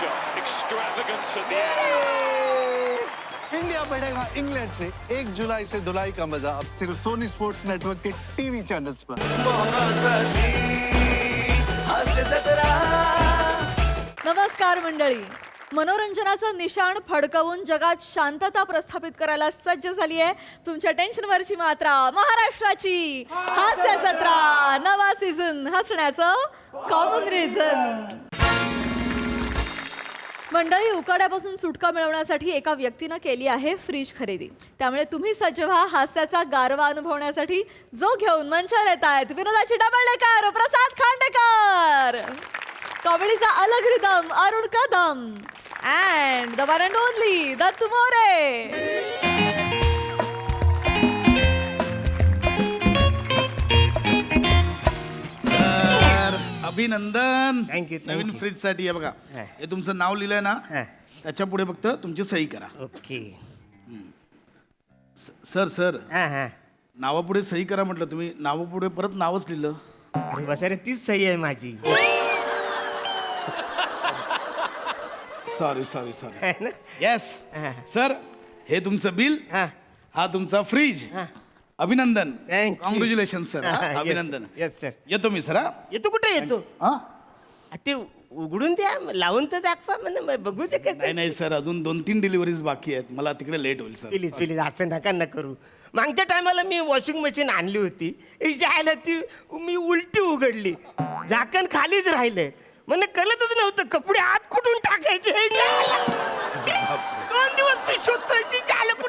shot. Extravagance at the end. India बढ़ेगा England से 1 जुलाई से धुलाई का मजा अब सिर्फ सोनी स्पोर्ट्स नेटवर्क के टीवी चैनल्स पर। नमस्कार मंडळी. मनोरंजनाचं निशाण फडकवून जगात शांतता प्रस्थापित करायला सज्ज झाली आहे तुमच्या टेन्शनवरची मात्रा महाराष्ट्राची हास्य जत्रा. नवा सीझन हसण्याचं कॉमन रिझन. मंडळी, उकाड्यापासून सुटका मिळवण्यासाठी एका व्यक्तीनं केली आहे फ्रीज खरेदी. त्यामुळे तुम्ही सज्ज व्हा हास्याचा गारवा अनुभवण्यासाठी. जो घेऊन मंचावर येत आहेत विनोदाची डबळेकर, प्रसाद खांडेकर, कॉमेडीचा अलग rhythm Arun Kadam and the one and only Dattu More. अभिनंदन. Thank you. नवीन फ्रीज साठी आहे बघा. हे तुमचं नाव लिहिलंय ना, त्याच्या पुढे फक्त तुमची सही करा. ओके. सर सर हा हा. नावापुढे सही करा म्हटलं, तुम्ही नावापुढे परत नावच लिहिलं. अरे बसा रे, तीच सही आहे माझी. Sorry sorry sorry. है ना? येस सर, हे तुमचं बिल, हा. हा तुमचा फ्रीज. अभिनंदन. Thank you. Congratulation sir. Yes, अभिनंदन. yes, sir. येतो मी सर. हा येतो कुठे येतो? हा? ते उघडून द्या, लावून तर दाखवा म्हणजे बघू दे का. नाही नाही सर, अजून 2-3 डिलिव्हरीज बाकी आहेत. मला तिकडे लेट होईल सर. प्लीज प्लीज असं नका न करू. मागच्या टायमाला मी वॉशिंग मशीन आणली होती, जायला ती मी उलटी उघडली, झाकण खालीच राहिले. मला कळतच नव्हतं कपडे आत कुठून टाकायचे. 2 दिवस मी शोधतोय ती जायला कुठे.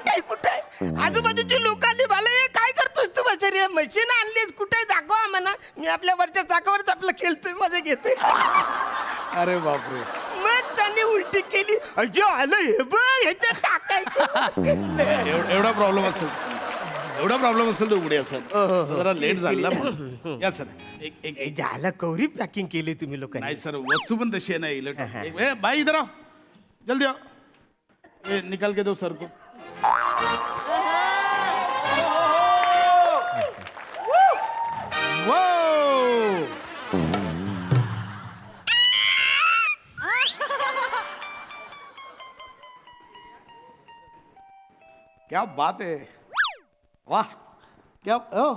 आजूबाजूची लोक आली, मला हे काय करतोस तू बस रे, मशीन आणलीस कुठे दाखवा म्हणा. मी आपल्या वरच्या चाकावरच आपलं खेळतोय, मजा घेतोय. अरे बापरे. मग त्यांनी उलटी केली. अजो आलं हे बघ, ह्याच्यात टाकायचं. एवढा प्रॉब्लेम असेल, एवढा प्रॉब्लेम असेल तर उघडे असेल. जरा लेट झाला म्हणून. या सर. एक झालं कवरी पॅकिंग केली तुम्ही लोकांनी. नाही सर, वस्तू पण तशी आहे ना इलेक्ट्रॉनिक. ए भाई इधर आओ, जल्दी आओ. ए निकाल के दो सर को. वो क्या बात है, वाह. क्या ओ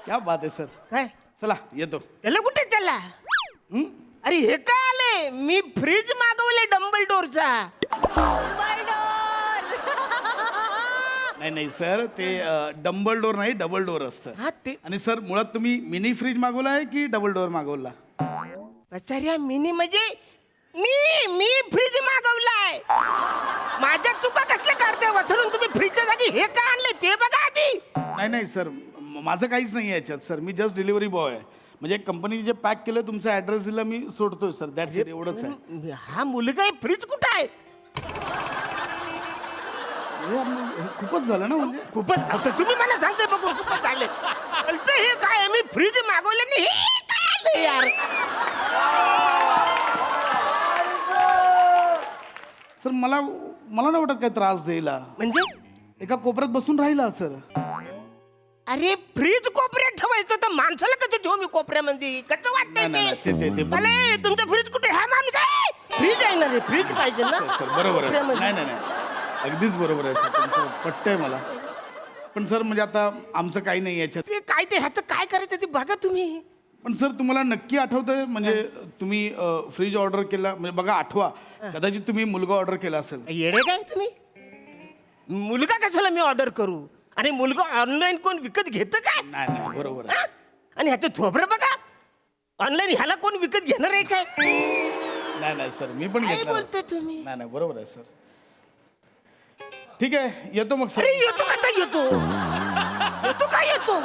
क्या बात आहे सर. काय चला येतो. त्याला कुठे चला? अरे हे काय आले, मी फ्रीज मागवले डंबल डोरचा. नाही नाही सर, ते डंबल डोर नाही, डबल डोर असतं. हा ते आणि सर मुळात तुम्ही मिनी फ्रीज मागवला आहे की डबल डोर मागवला? बचाऱ्या मिनी म्हणजे मी फ्रीज मागवलाय. माझ्या चुका कसल्या काढते वसरून तुम्ही फ्रीजच्या जागी हे काय आणले ते बघा आधी. नाही नाही सर, माझं काहीच नाही आहे याच्यात सर. मी जस्ट डिलिव्हरी बॉय आहे. म्हणजे कंपनी जे पॅक केलं तुमचा ॲड्रेस दिला, मी सोडतोय सर. दॅट्स इट, एवढंच आहे. हा मुलगा आहे, फ्रीज कुठं आहे? हे खूपच झालं ना. म्हणजे खूपच. आता तुम्ही मला सांगते बघून खूपच झाले. बोलते हे काय आहे, मी फ्रीज मागवले नाही, हे काय आले यार. सर मला नाही वाटत काय त्रास द्यायला. म्हणजे एका कोपऱ्यात बसून राहिला सर. अरे फ्रीज कोपऱ्यात ठेवायचं तर माणसाला कसं ठेवू मी कोपऱ्यामध्ये? कसं नाही, नाही, वाटतंय ते- ते? अरे तुमचं फ्रीज कुठे? हा माणूस आहे, फ्रीज आहे ना रे, फ्रीज पाहिजे ना. सर बरोबर आहे. कोपऱ्यामध्ये. नाही नाही नाही, अगदीच बरोबर आहे सर, तुमचं पटतंय मला. पण सर म्हणजे आता आमचं काही नाही याच्यात. ते काय ते ह्याचं काय करायचं ते बघा तुम्ही. पण सर तुम्हाला नक्की आठवतंय म्हणजे तुम्ही फ्रीज ऑर्डर केला म्हणजे बघा, आठवा. कदाचित तुम्ही मुलगा ऑर्डर केला असेल. येडे काय तुम्ही? मुलगा कशाला मी ऑर्डर करू? आणि मुलगा ऑनलाईन कोण विकत घेतं काय? नाही नाही, बरोबर आहे. हा? आणि ह्याचं थोबरं बघा, ऑनलाईन ह्याला कोण विकत घेणार आहे काय? नाही नाही सर, मी पण काय घेतला बोलताय तुम्ही? नाही नाही, बरोबर आहे सर. ठीक आहे, येतो मग सर. अरे येतो कसा येतो? येतो काय येतो?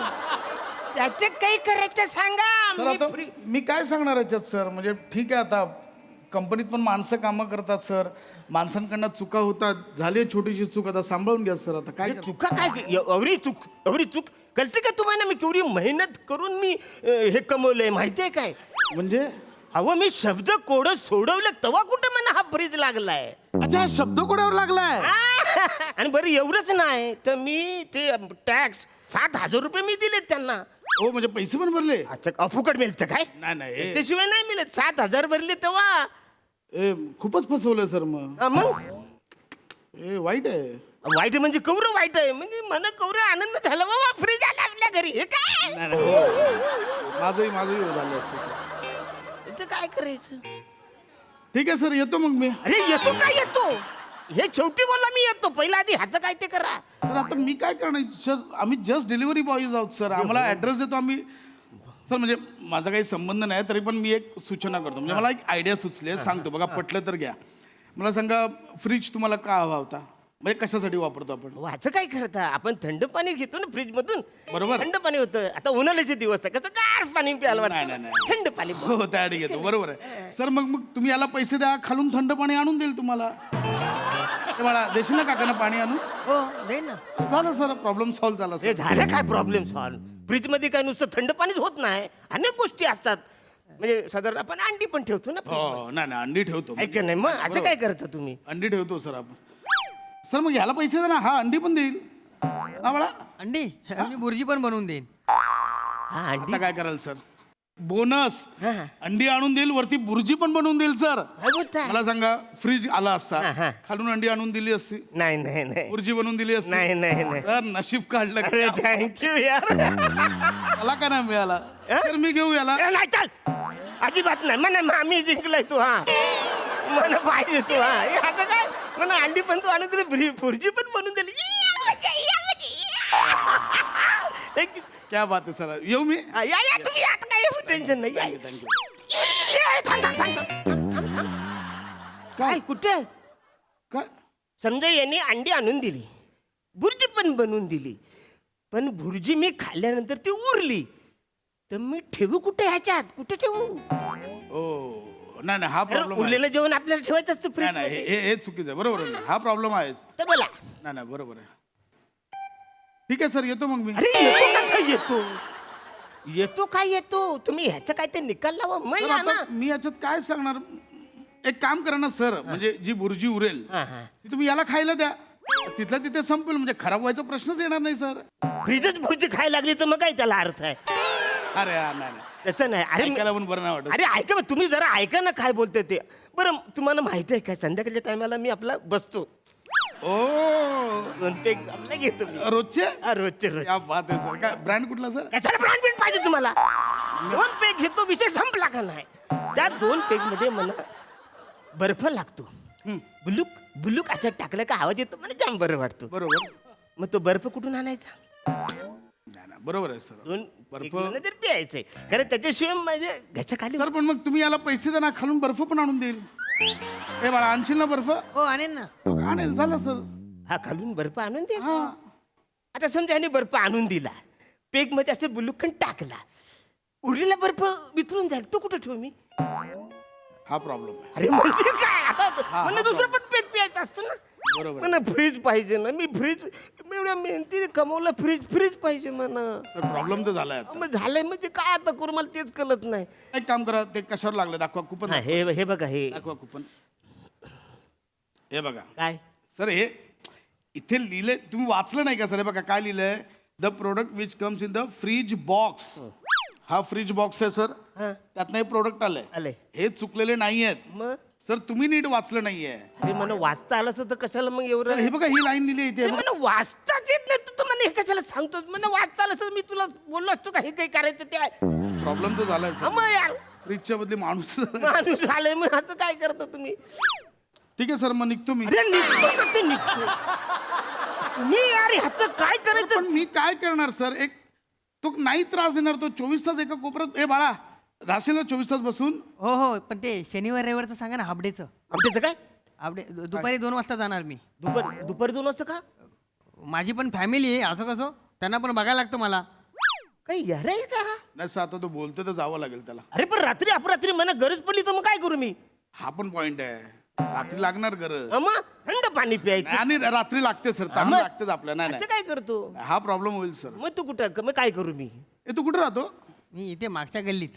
त्याचे काही करायचं सांगा. सर मी आता free- मी काय सांगणार याच्यात सर. म्हणजे ठीक आहे, आता कंपनीत पण माणसं कामं करतात सर. माणसांकडनं चुका होतात. झाली आहे छोटीशी चूक, आता सांभाळून घ्या सर. आता काय अरे चुका काय? एवढी चूक कळते का तुम्हाला? मी केवढी मेहनत करून मी हे कमवलंय माहितीये काय? म्हणजे अहो मी शब्द कोड सोडवलं तेव्हा कुठं मला हा फ्रीज लागलाय. अच्छा, शब्द कोड्यावर लागलाय. आणि बरं एवढंच नाही तर मी ते टॅक्स 7,000 रुपये मी दिलेत त्यांना. हो म्हणजे पैसे पण भरले? अच्छा, अफुकट मिळतं काय? नाही नाही, त्याशिवाय नाही मिळत. 7,000 भरले तेव्हा ए खूपच फसवलं सर मग हा, मग ए वाईट आहे वाईट म्हणजे कवरं वाईट आहे म्हणजे मन कवरं आनंद झाला बाबा फ्रीज आला आपल्या घरी हे काय नाही नाही हो. माझंही झालं असतं सर याचं काय करायचं ठीक आहे सर येतो मग मी अरे येतो काय येतो हे शेवटी बोला मी येतो पहिला आधी ह्याचं काय ते करा सर आता मी काय करणार सर आम्ही जस्ट डिलिव्हरी बॉयज आहोत सर आम्हाला ॲड्रेस देतो आम्ही सर म्हणजे माझा काही संबंध नाही तरी पण मी एक सूचना करतो म्हणजे मला एक आयडिया सुचली आहे सांगतो बघा पटलं तर घ्या मला सांगा फ्रीज तुम्हाला का हवा होता म्हणजे कशासाठी वापरतो आपण व्हायचं काय करता आपण थंड पाणी घेतो ना फ्रीज मधून बरोबर. थंड पाणी होतं आता उन्हाळ्याचे दिवस आहे कसं गार पाणी प्यायला नाही, वाटतं नाही. थंड पाणी हो त्यासाठी घेतो बरोबर आहे सर मग तुम्ही याला पैसे द्या खालून थंड पाणी आणून देईल तुम्हाला ते मला देशील ना काकांना पाणी आणून हो देईन ना झालं सर प्रॉब्लेम सॉल्व्ह झाला हे सर झालं काय प्रॉब्लेम सॉल्व फ्रीज मध्ये काय नुसतं थंड पाणीच होत नाही अनेक गोष्टी असतात म्हणजे साधारण आपण अंडी पण ठेवतो ना हो नाही नाही अंडी ठेवतो ऐक नाही मग आता काय करता तुम्ही अंडी ठेवतो सर आपण सर मग ह्याला पैसे द्या ना हा अंडी पण देईल हा मला अंडी मी बुर्जी पण बनवून देईन हा अंडी आता काय कराल सर बोनस हा. अंडी आणून देईल वरती बुर्जी पण बनवून देईल सर काय बोलताय मला सांगा फ्रीज आला हा, असता हा. खालून अंडी आणून दिली असती नाही नाही नाही बुर्जी बनवून दिली असती नाही नाही नाही सर नशीब काढलं अरे थँक्यू यार मला का नाही मिळाला तर मी घेऊ याला ए, नाही चाल अजिबात नाही म्हणा आम्ही जिंकलाय तू हा मला पाहिजे तू हा हे आता काय म्हणा अंडी पण तू आणून दिली भुर्जी पण बनवून दिली थँक्यू क्या बात आहे सर येऊ मी या या तुम्ही आता काय टेन्शन नाही या. ए, थांब, थांब, थांब, थांब, थांब, थांब. काय कुठे काय समजा यांनी अंडी आणून दिली भुर्जी पण बनवून दिली पण भुर्जी मी खाल्ल्यानंतर ती उरली तर मी ठेवू कुठे ह्याच्यात कुठे ठेवू ओ नाही नाही हा प्रॉब्लेम उरलेलं जेवण आपल्याला ठेवायचं असतं नाही नाही फ्रीज हे चुकीचं आहे बरोबर आहे हा प्रॉब्लेम आहेच तर बोला नाही नाही बरोबर आहे ठीक आहे सर येतो मग मी अरे येतो कसा येतो येतो काय येतो तुम्ही ह्याचं काय ते निकाल लावा मग सर, या ना आता मी याच्यात काय सांगणार एक काम करा ना सर म्हणजे जी बुर्जी उरेल हा, हा. ती तुम्ही याला खायला द्या तिथलं तिथे संपेल म्हणजे खराब व्हायचा प्रश्नच येणार नाही सर फ्रीजच भुर्जी खायला लागली तर मग काय त्याला अर्थ आहे अरे हा नाही नाही तसं नाही अरे ऐकायला पण बरं नाही वाटत अरे ऐका मग तुम्ही जरा ऐका ना काय बोलते ते बरं तुम्हाला माहिती आहे काय संध्याकाळच्या टायमाला मी आपला बसतो ओ दोन पेग आपला घेतो मी रोजचे हा, रोजचे रोज क्या बात आहे सर काय ब्रँड कुठला सर कशाला ब्रँड बिंड पाहिजे तुम्हाला दोन पेग घेतो विषय संपला का नाही त्या दोन पेग मध्ये मला बर्फ लागतो बुलुक बुलुक असं टाकलं का आवाज येतो मला जाम बरं वाटतो बरोबर मग तो बर्फ कुठून आणायचा नाही नाही बरोबर आहे सर दोन बर्फ बर्फ तर प्यायचंय कारण त्याच्याशिवाय माझ्या घ्याच्या खाली सर पण मग तुम्ही याला पैसे द्या ना खालून बर्फ पण आणून देईल ए बाळा आणशील ना बर्फ हो आणेन ना आणेल झालं सर हा खालून बर्फ आणून दे हा आता समजा याने बर्फ आणून दिला पेग मध्ये असं बुलुकन टाकला उरलेला बर्फ वितरून जाईल तो कुठं ठेवू मी हा प्रॉब्लेम आहे अरे म्हणजे काय आता हा, मला दुसरं पण पेग प्यायचं असतं ना बरोबर मला फ्रीज पाहिजे ना मी फ्रीज एवढ्या मेहनतीने कमवलं फ्रीज पाहिजे म्हणा सर प्रॉब्लेम तर झालाय आता मग झालंय म्हणजे काय आता करू मला तेच कळत नाही एक काम करा ते कशावर लागलं दाखवा कुपन हा, हे बघा हे दाखवा कुपन हे बघा काय सर हे इथे लिहिलंय तुम्ही वाचलं नाही का सर हे बघा काय लिहिलंय the product which comes in the freeze box हा फ्रीज बॉक्स आहे सर हा. त्यातनं हे प्रोडक्ट आलंय आलंय. हे चुकलेले नाही आहेत मग सर तुम्ही नीट वाचलं नाहीये अरे मला वाचता आलं असतं तर कशाला मग एवढं सर हे बघा ही लाईन लिहिली आहे अरे इथे मला वाचताच येत नाही तू मला हे कशाला सांगतोस मला वाचता आलं असतं मी तुला बोललो असतो का हे काही करायचं ते आहे. प्रॉब्लेम तर झालाय हा, सर मग यार फ्रीजच्या बदली माणूस माणूस आलाय मग असं काय करता तुम्ही ठीक आहे सर मग निघतो मी अरे निघतो कसं निघतो मी यार ह्याचं काय करायचं पण मी काय करणार सर एक तो नाही त्रास देणार तो 24 तास एका कोपऱ्यात ए बाळा राहशील ना 24 तास बसून हो हो पण ते शनिवार रविवारचं सांगा ना हाफडेचं आमच्याचं काय हाफडे दुपारी 2 वाजता जाणार मी दुपारी 2 वाजता का माझी पण फॅमिली आहे असं कसं त्यांना पण बघायला लागतं मला काही यार आहे का नाही सर आता तो बोलतो तर जावं लागेल त्याला अरे पण रात्री अपरात्री मला गरज पडली तर मग काय करू मी हा पण पॉइंट आहे रात्री लागणार गरज मग थंड पाणी प्यायचं आणि रात्री लागते सर ताण मग? लागतेच आपल्या नाही असं नाही काय करतो हा प्रॉब्लेम होईल सर मग तू कुठं मग काय करू मी ए तू कुठे राहतो मी इथे मागच्या गल्लीत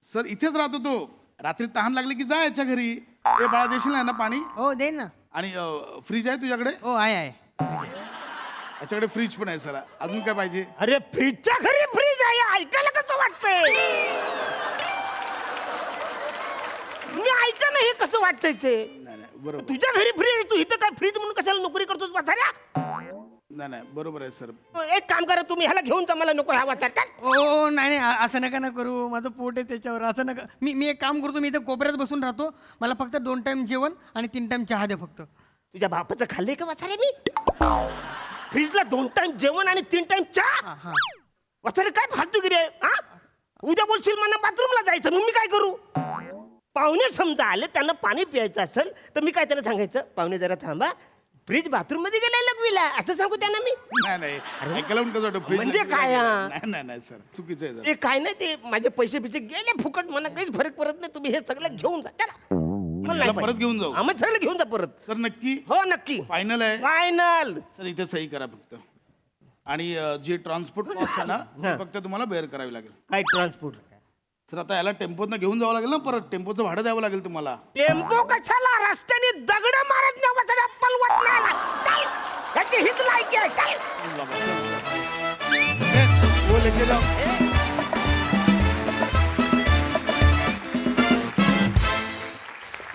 सर इथेच राहतो तो रात्री तहान लागली की जा याच्या घरी ए बाळा देशील ना पाणी हो देईन ना आणि फ्रीज आहे तुझ्याकडे हो आहे याच्याकडे फ्रीज पण आहे सर अजून काय पाहिजे अरे फ्रीजच्या घरी फ्रीज आहे ऐकायला कसं वाटतंय मी ऐका ना हे कसं वाटतंय ते? नाही नाही बरोबर तुझ्या घरी फ्रीज, तू इथं काय फ्रीज म्हणून कशाला नोकरी करतोस म्हाताऱ्या? नाही नाही बरोबर आहे सर. एक काम करा तुम्ही, ह्याला घेऊन जा, मला नको ह्या म्हाताऱ्या. ओ नाही नाही असं नका ना करू, माझं पोट आहे त्याच्यावर, असं नका. मी एक काम करतो, मी इथं कोपऱ्यात बसून राहतो, मला फक्त 2 टाइम जेवण आणि 3 टाइम चहा द्या फक्त. तुझ्या बापाचं खाल्लंय का म्हाताऱ्या मी? फ्रीजला 2 टाइम जेवण आणि 3 टाइम चहा? म्हातारे काय फालतूगिरी आहे हा? उद्या बोलशील मला बाथरूमला जायचं, मग मी काय करू? पाहुणे समजा आले, त्यांना पाणी प्यायचं असेल तर मी काय त्यांना सांगायचं, पाहुणे जरा थांबा, फ्रीज बाथरूम मध्ये गेलाय लघवीला, असं सांगू त्यांना मी? नाही नाही ऐकायला पण कसं वाटतं fridge म्हणजे ला काय हा? नाही नाही नाही सर चुकीचं आहे जरा. ते काय नाही, ते माझे पैसे पिसे गेले फुकट, मला काहीच फरक पडत नाही, तुम्ही हे सगळं घेऊन जा चला. मला याला नाही परत पाहिजे. घेऊन जाऊ? हा, मग सगळं घेऊन जा परत. सर नक्की हो नक्की फायनल आहे फायनल. सर. इथे सही करा फक्त. आणि जी ट्रान्सपोर्ट कॉस्ट आहे ना ती फक्त तुम्हाला बेअर करावी लागेल. काय ट्रान्सपोर्ट? सर आता याला टेम्पोतनं घेऊन जावं लागेल ना, परत टेम्पोचं भाडं द्यावं लागेल तुम्हाला. टेम्पो कशाला? रस्त्याने दगड मारत नाही वाचायला, पलवत नाही आला. काय? याची हित लायकी आहे काय? वो लेके जाओ.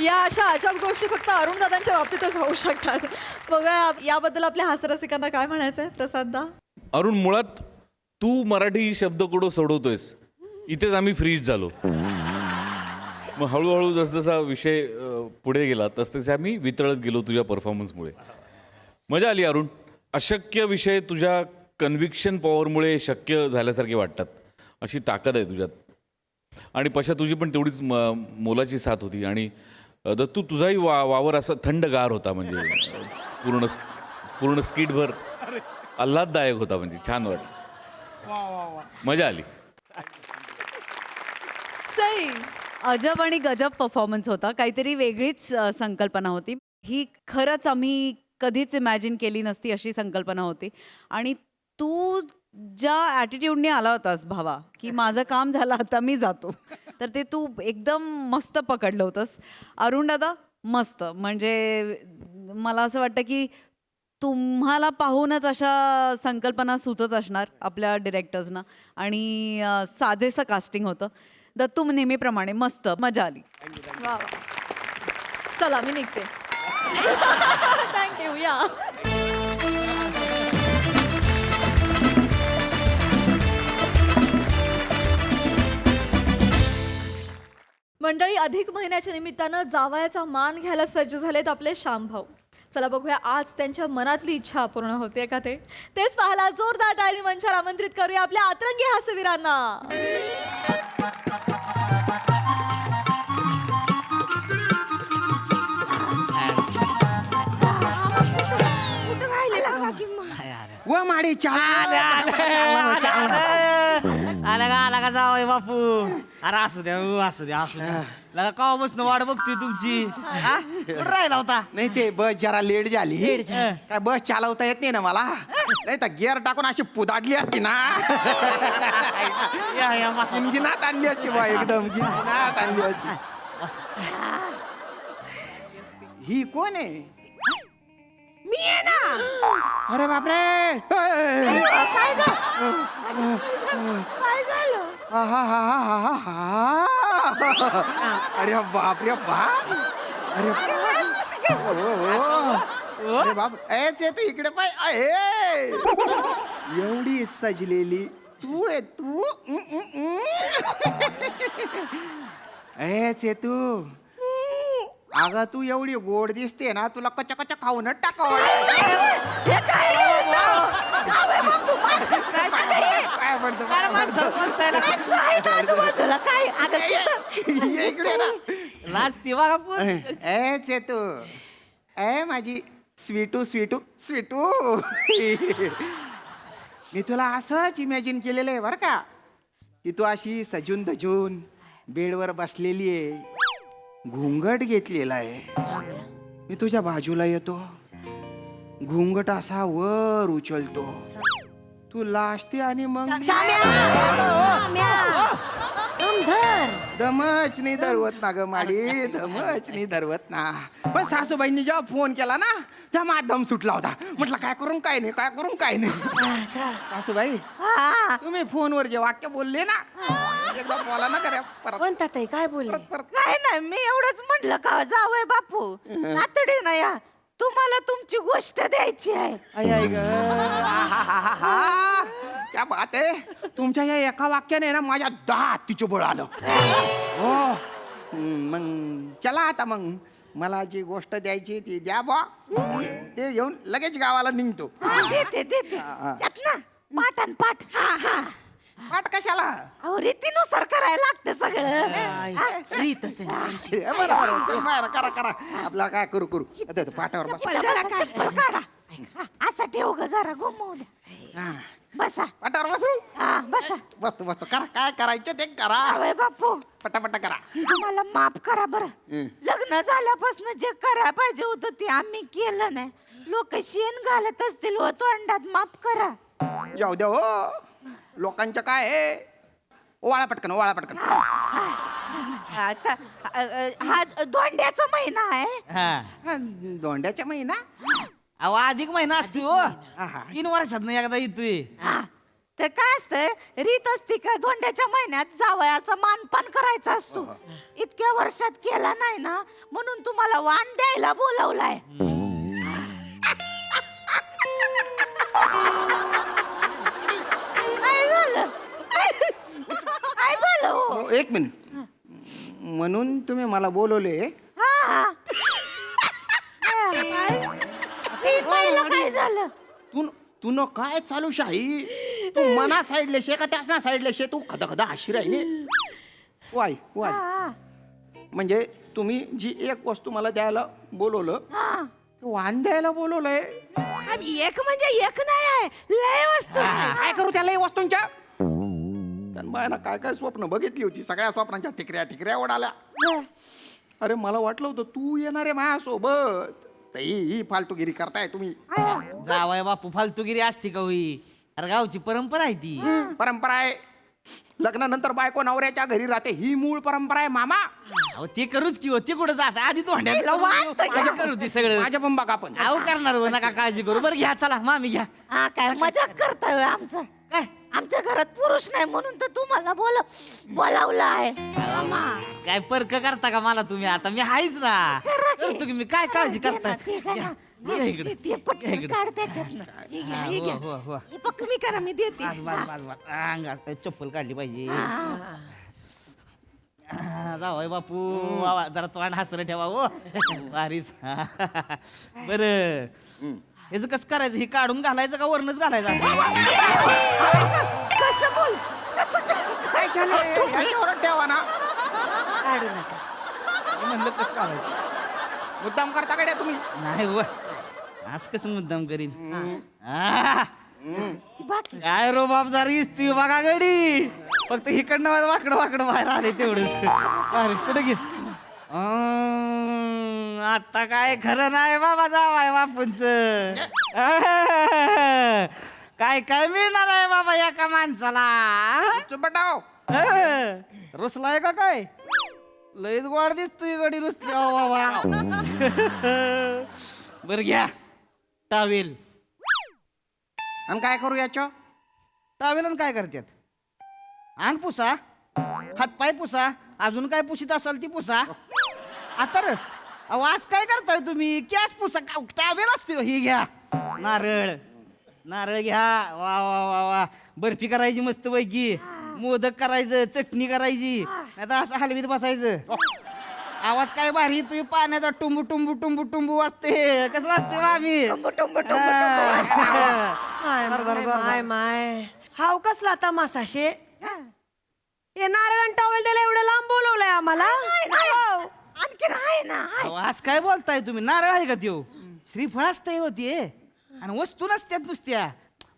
या अशा अजब गोष्टी फक्त अरुण दादांच्या बाबतीतच होऊ शकतात. बघा याबद्दल आपल्या हास्यरसिकांना काय म्हणायचंय प्रसाददा? अरुण, मुळात तू मराठी शब्दकोडो सोडवतोयस, इथेच आम्ही फ्रीज झालो. मग हळूहळू जसजसा विषय पुढे गेला तसतसे आम्ही वितळत गेलो तुझ्या परफॉर्मन्समुळे. मजा आली अरुण. अशक्य विषय तुझ्या कन्व्हिक्शन पॉवरमुळे शक्य झाल्यासारखे वाटतात, अशी ताकद आहे तुझ्यात. आणि पशा तुझी पण तेवढीच मोलाची साथ होती. आणि दत्तू तुझाही वावर असा थंडगार होता, म्हणजे पूर्ण स्किटभर आल्हाददायक होता, म्हणजे छान वाटलं, मजा आली. सई अजब आणि गजब परफॉर्मन्स होता. काहीतरी वेगळीच संकल्पना होती ही. खरंच आम्ही कधीच इमॅजिन केली नसती अशी संकल्पना होती. आणि तू ज्या ॲटिट्यूडने आला होतास भावा, की माझं काम झालं आता मी जातो, तर ते तू एकदम मस्त पकडलं होतंस. अरुण दादा मस्त, म्हणजे मला असं वाटतं की तुम्हाला पाहूनच अशा संकल्पना सुचत असणार आपल्या डिरेक्टर्सना. आणि साजेसं कास्टिंग होतं. दत्तू नेहमीप्रमाणे मस्त, मजा आली. वा वा. चला मी निघते. थँक्यू. या मंडळी, अधिक महिन्याच्या निमित्तानं जावयाचा मान घ्यायला सज्ज झालेत आपले श्यामभाऊ. चला बघूया आज त्यांच्या मनातली इच्छा पूर्ण होते का तेच पाहायला जोरदार टाळी मंचावर आमंत्रित करूया आपल्या अतरंगी हास्यवीरांना. व माडी आला का जावय बापू? अरे असू द्या असू द्या असू द्या. लगा कवा बसणं वाट बघतोय तुमची. कुठं राहिला होता? नाही ते बस जरा लेट झाली. काय बस चालवता येत नाही ना मला, नाही तर गिअर टाकून अशी पुदाडली असती ना. गिनात आणली असती बा, एकदम गिनात आणली असती. ही कोण आहे? मी आहे ना. अरे बापरे, काय झालं? अरे बाप रे बाप. अरे अरे बाप, ऐच आहे तू इकडे पाय. एवढी सजलेली तू आहे तू. ऐच आहे तू. अगं तू एवढी गोड दिसते ना, तुला कच्चा कच्चा खाऊनच टाकावं. काय म्हणतो इकडे ना. लाजती बघा पण. ऐच आहे तू. ए माझी स्वीटू स्वीटू स्वीटू. मी तुला असंच इमॅजिन केलेलं आहे बरं का, की तू अशी सजून धजून बेडवर बसलेली आहे, घुंगट घेतलेला आहे. मी तुझ्या बाजूला येतो, घुंगट असा वर उचलतो, तू लाजते आणि मग धर दमच नाही धरवत ना ग माडी, दमच नाही धरवत ना. पण सासूबाईंनी जेव्हा फोन केला ना तेव्हा माझा दम सुटला होता. म्हटलं काय करून काय नाही, काय करून काय नाही. सासूबाई तुम्ही फोनवर जे वाक्य बोलले ना एकदा बोला ना करा परत. कोणता ताई काय बोलले? परत काय नाही, मी एवढंच म्हटलं का जावय बापू नातडी ना या, तुम्हाला तुमची गोष्ट द्यायची आहे. आई आई ग, आहाहाहा. क्या बात आहे. तुमच्या या एका वाक्याने ना माझ्या 10 हत्तीचं बळ आलं. हो मग चला आता मग मला जी गोष्ट द्यायची ती द्या बा, ते घेऊन लगेच गावाला निघतो. देते देते त्यात ना पाठान पाठ. वाट कशाला? अहो रीतीनुसार करायला लागतं सगळं. रीत असेल. बरं बरं चल बाहेर करा करा. आपल्याला काय करू करू आता इथं पाठावर बस. चप्पल काढा. असं ठेव ग जरा घुमवू द्या. हा, बसा. पाठावर बसू. हा बसा. बसतो बसतो. करा काय करायचं ते करा. जावय बापू पटापटा करा. आम्हाला माफ करा बरं. लग्न झाल्यापासून जे करायला पाहिजे होतं ते आम्ही केलं नाही. लोक शेण घालत असतील हो तोंडात, माफ करा. जाऊ द्या हो, लोकांचं काय आहे. ओवाळा पटकन ओवाळा पटकन. आता हा दोंड्याचा महिना आहे. हा दोंड्याच्या महिना. अहो अधिक महिना असतो हो. 3 वर्षात एकदा येतोय. तर काय असतं, रीत असती का दोंड्याच्या महिन्यात जावयाचा मानपान करायचा असतो. इतक्या वर्षात केला नाही ना म्हणून तुम्हाला वाण द्यायला बोलावलाय. काय झालं? काय झालं हो? एक मिनिट. म्हणून तुम्ही मला बोलवले. हा. तीन महिला काय झालं? तू तू न काय चालू शाही. तू मना साईडले शे का त्याच ना साईडले शे. तू खदा खदा अशी राहिली. Y Y. म्हणजे तुम्ही जी एक वस्तू मला द्यायला बोलवलं ते वाण द्यायला बोलवलंय. एक म्हणजे एक नाही आहे, लय वस्तू. काय करू त्याला या वस्तूंच्या. बायना काय काय स्वप्न बघितली होती. सगळ्या स्वप्नांच्या ठिकऱ्या ठिकऱ्या उडाल्या. अरे मला वाटलं होतं तू येणार आहे माझ्यासोबत. ही फालतूगिरी करताय तुम्ही. जावाय बापू फालतूगिरी असते का होई. अरे गावची परंपरा आहे ती. परंपरा आहे. लग्नानंतर बायको नवऱ्याच्या घरी राहते ही मूळ परंपरा आहे मामा. अहो ते करूच की हो. ते कुठं जात आधी तो माझ्या करू ती सगळं. माझ्या पण बघा पण. अहो करणार हो, नका काळजी करू. बरं घ्या चला मामी घ्या. हा काय मजाक करताय आमचं. काय आमच्या घरात पुरुष नाही म्हणून तर तुम्हाला बोलावलं आहे. काय परक करता का मला तुम्ही. आता मी आहेच ना. करतो की मी. काय काळजी करता. घ्या इकडे. ते पटकन काढ त्याच्यातनं. हे घ्या, हे घ्या. हे बघ तुम्ही करा, मी देते. अंगात चप्पल काढली पाहिजे. जावाय बापू वा, जरा तोंड हसलं ठेवा हो. वारीस. बर याच कसं करायचं. हे काढून घालायचं का वरणच घालायचं. कसं बोल काय झालं? याच्यावर ठेवा ना. काढू नका. म्हणलं कसं काढायचं. मुद्दाम करता का तुम्ही. नाही व आज कसं मुद्दाम करीन. बाकी काय रोबाबदारी ती बघा गडी. फक्त इकडनं वाकडं वाकडं बाहेर आले तेवढंच. अरे कुठे गे. आता काय खरं नाही बाबा जावाय बापूंच. काय काय मिळणार आहे बाबा एका माणसाला. बटाव रुसलाय का काय. लयच गोड दिसतोय गडी रुसली. बाबा बर घ्या टावेल. आणि काय करू याच्या. टावेल काय करतात. अंग पुसा, हातपाय पुसा, अजून काय पुशीत असाल ती पुसा. आता रे अहो आज काय करताय तुम्ही. कॅच पुसा टावेल असतो. ही घ्या नारळ. नारळ घ्या. वा वा वा वा. बर्फी करायची मस्त पैकी. मोदक करायचं, चटणी करायची. आता असं हलवीत बसायचं. आवाज काय भारी. तुम्ही पाण्याचा टुंबू टुंबू टुंबू टुंबू वाजते. कसं वाजते आम्ही. माय माय हाव कसला आता मासाशे. हे नारायण टॉवेल त्याला एवढं लांब बोलवलंय आम्हाला. आणखीन आहे ना. आज काय बोलताय तुम्ही. नारळ आहे का त्यो. श्रीफळ असतंय होती. आणि वस्तू नसत्यात नुसत्या.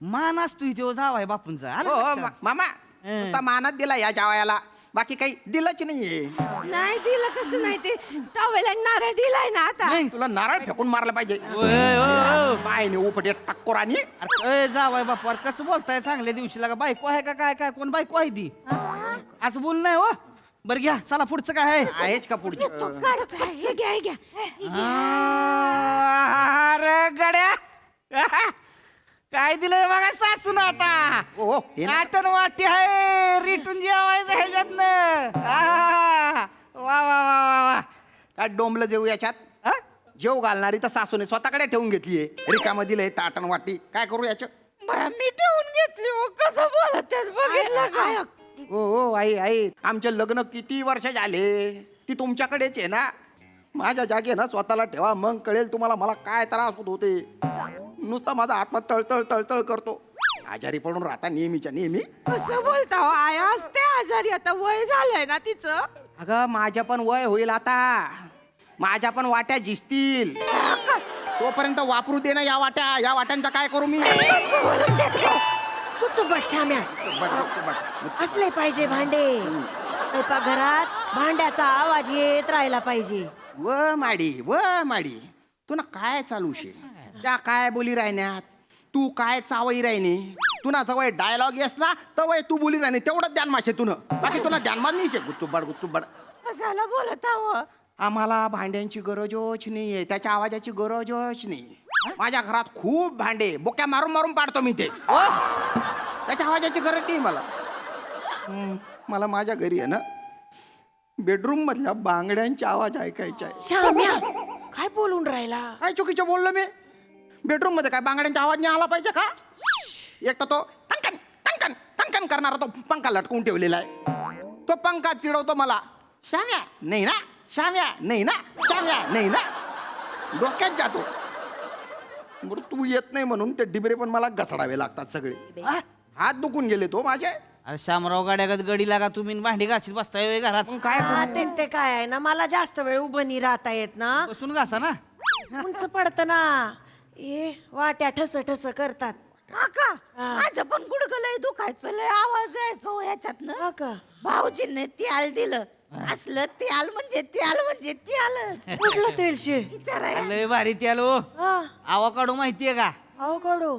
मान असतो त्यो जावाय बापूंचा. आलं हो लक्षात? मामा नुसता मानात दिला या जावयाला. बाकी काही दिलंच नाहीये. नाही दिलं कसं नाही. ते टॉवेल आणि नारळ दिलाय ना आता. तुला नारळ फेकून मारलं पाहिजे. बायने उपटे टक्कोर आणि अरे जावाय बापू कसं बोलताय. चांगल्या दिवशी लागा बायको आहे का काय काय. कोण बायको आहे ती. असं बोल नाही हो. बरं घ्या चला पुढचं काय आहे आहेच का पुढचं हे घ्या हे घ्या अरे गड्या काय दिलंय बघा सासून आता हो हे ना. काटन वाटी आहे रिटून जेवायचं ह्याच्यातनं वा वा वा वा वा काय डोंबलं जेव याच्यात हा? जेव घालणारी तर सासूने स्वतःकडे ठेवून घेतलीये रिकामं दिलंय ताटण वाटी काय करू याच्या बाया, मी ठेवून घेतली मग कसं बोलत त्याच बघितलं का हो आई आई आमचे लग्न किती वर्ष झाले ती तुमच्याकडेच आहे ना माझ्या जागी ना स्वतःला ठेवा मग कळेल तुम्हाला मला काय त्रास होत होते नुसता माझा आत्मा तळतळ तळतळ करतो आजारी पडून राहता नेहमीच्या नेहमी कसं बोलता हो? आय असते आजारी आता वय झालंय ना तिचं अगं माझ्या पण वय होईल आता माझ्या पण वाट्या झिजतील तोपर्यंत वापरू दे ना या वाट्यांचा काय करू मी कुचुबट श्याम्या असले पाहिजे भांडे घरात भांड्याचा आवाज येत राहिला पाहिजे व माडी तू ना काय चालू शे त्या काय बोली राहण्यात तू काय चावई राहिनी तू ना जवळ डायलॉग येस ना तवय तू बोली राहिनी तेवढंच ध्यान माशे तुन बाकी तुला ध्यानमान नाही शे गुच्चुबड कशाला बोलत हवं आम्हाला भांड्यांची गरजच नाहीये त्याच्या आवाजाची गरजच नाही माझ्या घरात खूप भांडे बोक्या मारून मारून पाडतो मी ते त्याच्या आवाजाची गरज नाही मला मला माझ्या घरी आहे ना बेडरूम मधल्या बांगड्यांचे आवाज ऐकायचे आहे श्याम्या काय बोलून राहिला काय चुकीचं बोललो मी बेडरूम मध्ये काय बांगड्यांचा आवाज नाही आला पाहिजे का एक तर तो टनकन टनकन टनकन करणारा तो पंखा लटकून ठेवलेला आहे तो पंखा चिडवतो मला श्याम्या नाही ना श्याम्या नाही ना श्याम्या नाही ना डोक्यात जातो बरं तू येत नाही म्हणून ते डिबरे पण मला घसडावे लागतात सगळे हात दुखून गेले तो माझे अरे शामराव गाड्यागत गडी लागा तुम्ही भांडी घाशीत बसताय होय घरात मग काय हा, करू? ते काय आहे ना मला जास्त वेळ उभं नाही राहता येत ना बसून घासा ना उंच पडतं ना ए वाट्या ठस ठस करतात माझं पण गुडघं लय दुखायचं लय आवाज यायचो याच्यातनं का भाऊजींनी त्याल दिलं असलं त्याल म्हणजे त्याल कुठलं तेल शे विचाराय लय भारी ते आलो आवाकाडो माहितीये का अहो कडू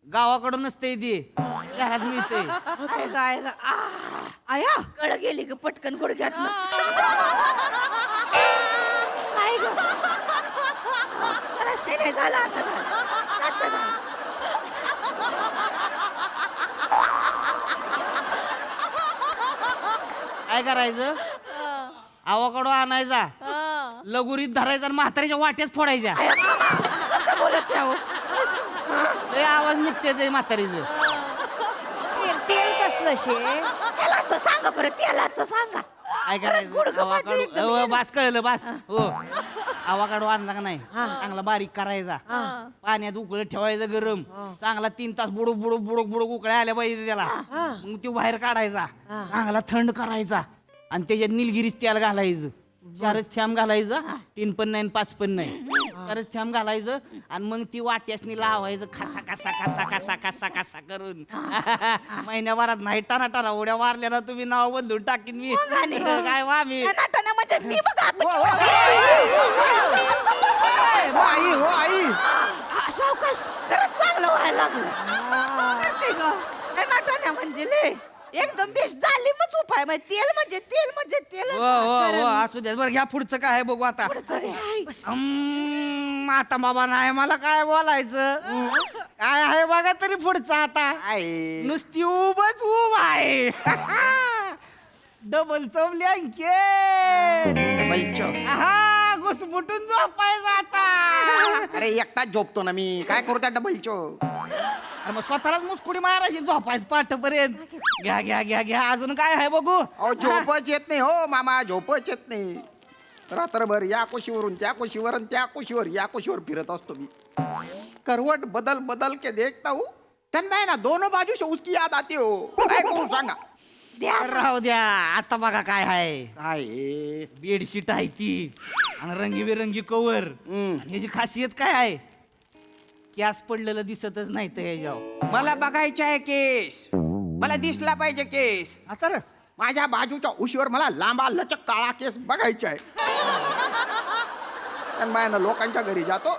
गावाकडून नसते ती शहरात मिळते काय काय आया कड गेली ग पटकन गुडघ्यात काय ग सेने झाला आता झालं काय करायचं आवाकडो आणायचा लगुरीत धरायचा आणि म्हातारीच्या वाट्याच फोडायच्या कसं बोलत राहू लय आवाज निघते ते म्हातारीचं तेल कसलं शे तेलाचं सांगा बरं तेलाचं सांगा काय करायचं आवाकाडो बास कळलं बास हो आवाकाडो आणला का नाही चांगला बारीक करायचा पाण्यात उकळत ठेवायचं गरम चांगला 3 तास बुडूक बुडूक बुडूक बुडूक उकळ्या आल्या पाहिजे त्याला मग तो बाहेर काढायचा चांगला थंड करायचा आणि त्याच्यात निलगिरीच तेल घालायचं 4च थेंब घालायचं 3 पण नाही 5 पण नाही 4च थेंब घालायचं आणि मग ती वाट्यासनी लावायचं खसा खसा खसा खसा खसा खसा करून महिन्याभरात नाही टाना टाना उड्या मारल्या ना तुम्ही नाव बदलून टाकीन मी काय वा मी म्हणजे मी बघा हो आई सावकाश खरंच चांगलं व्हायला लागलं नाटण्या म्हणजे ले एकदम बेस्ट झाली मग उपाय तेल म्हणजे तेल हो हो हो असू द्या बरं घ्या पुढचं काय आहे बघू आता आता बाबा नाही मला काय बोलायचं काय आहे बघा तरी पुढचं आता नुसती उभच उभ आहे डबल चवली अंके हा घुसमुटून झोपायचं आता अरे एकटाच झोपतो ना मी काय करू त्या डबलचो अरे मग स्वतःलाच मुसकुडी मारायची झोपायचं पाठपर्यंत घ्या घ्या घ्या घ्या अजून काय आहे बघू अहो झोपच येत नाही हो मामा झोपच येत नाही रात्रभर या कुशीवरून त्या कुशीवर आणि त्या कुशीवर या कुशीवर फिरत असतो मी करवट बदल बदल के देखता हूँ त्यांना है ना दोनों बाजू से उसकी याद आती हो काय करू सांगा राहू द्या आता बघा काय आहे काय बेडशीट आहे ती आणि रंगीबेरंगी कवर ह्याची खासियत काय आहे केस पडलेलं दिसतच नाही तर ह्याच्यावर मला बघायचं आहे केस मला दिसला पाहिजे केस आता रे माझ्या बाजूच्या उशीवर मला लांबा लचक काळा केस बघायचा आहे त्यांना लोकांच्या घरी जातो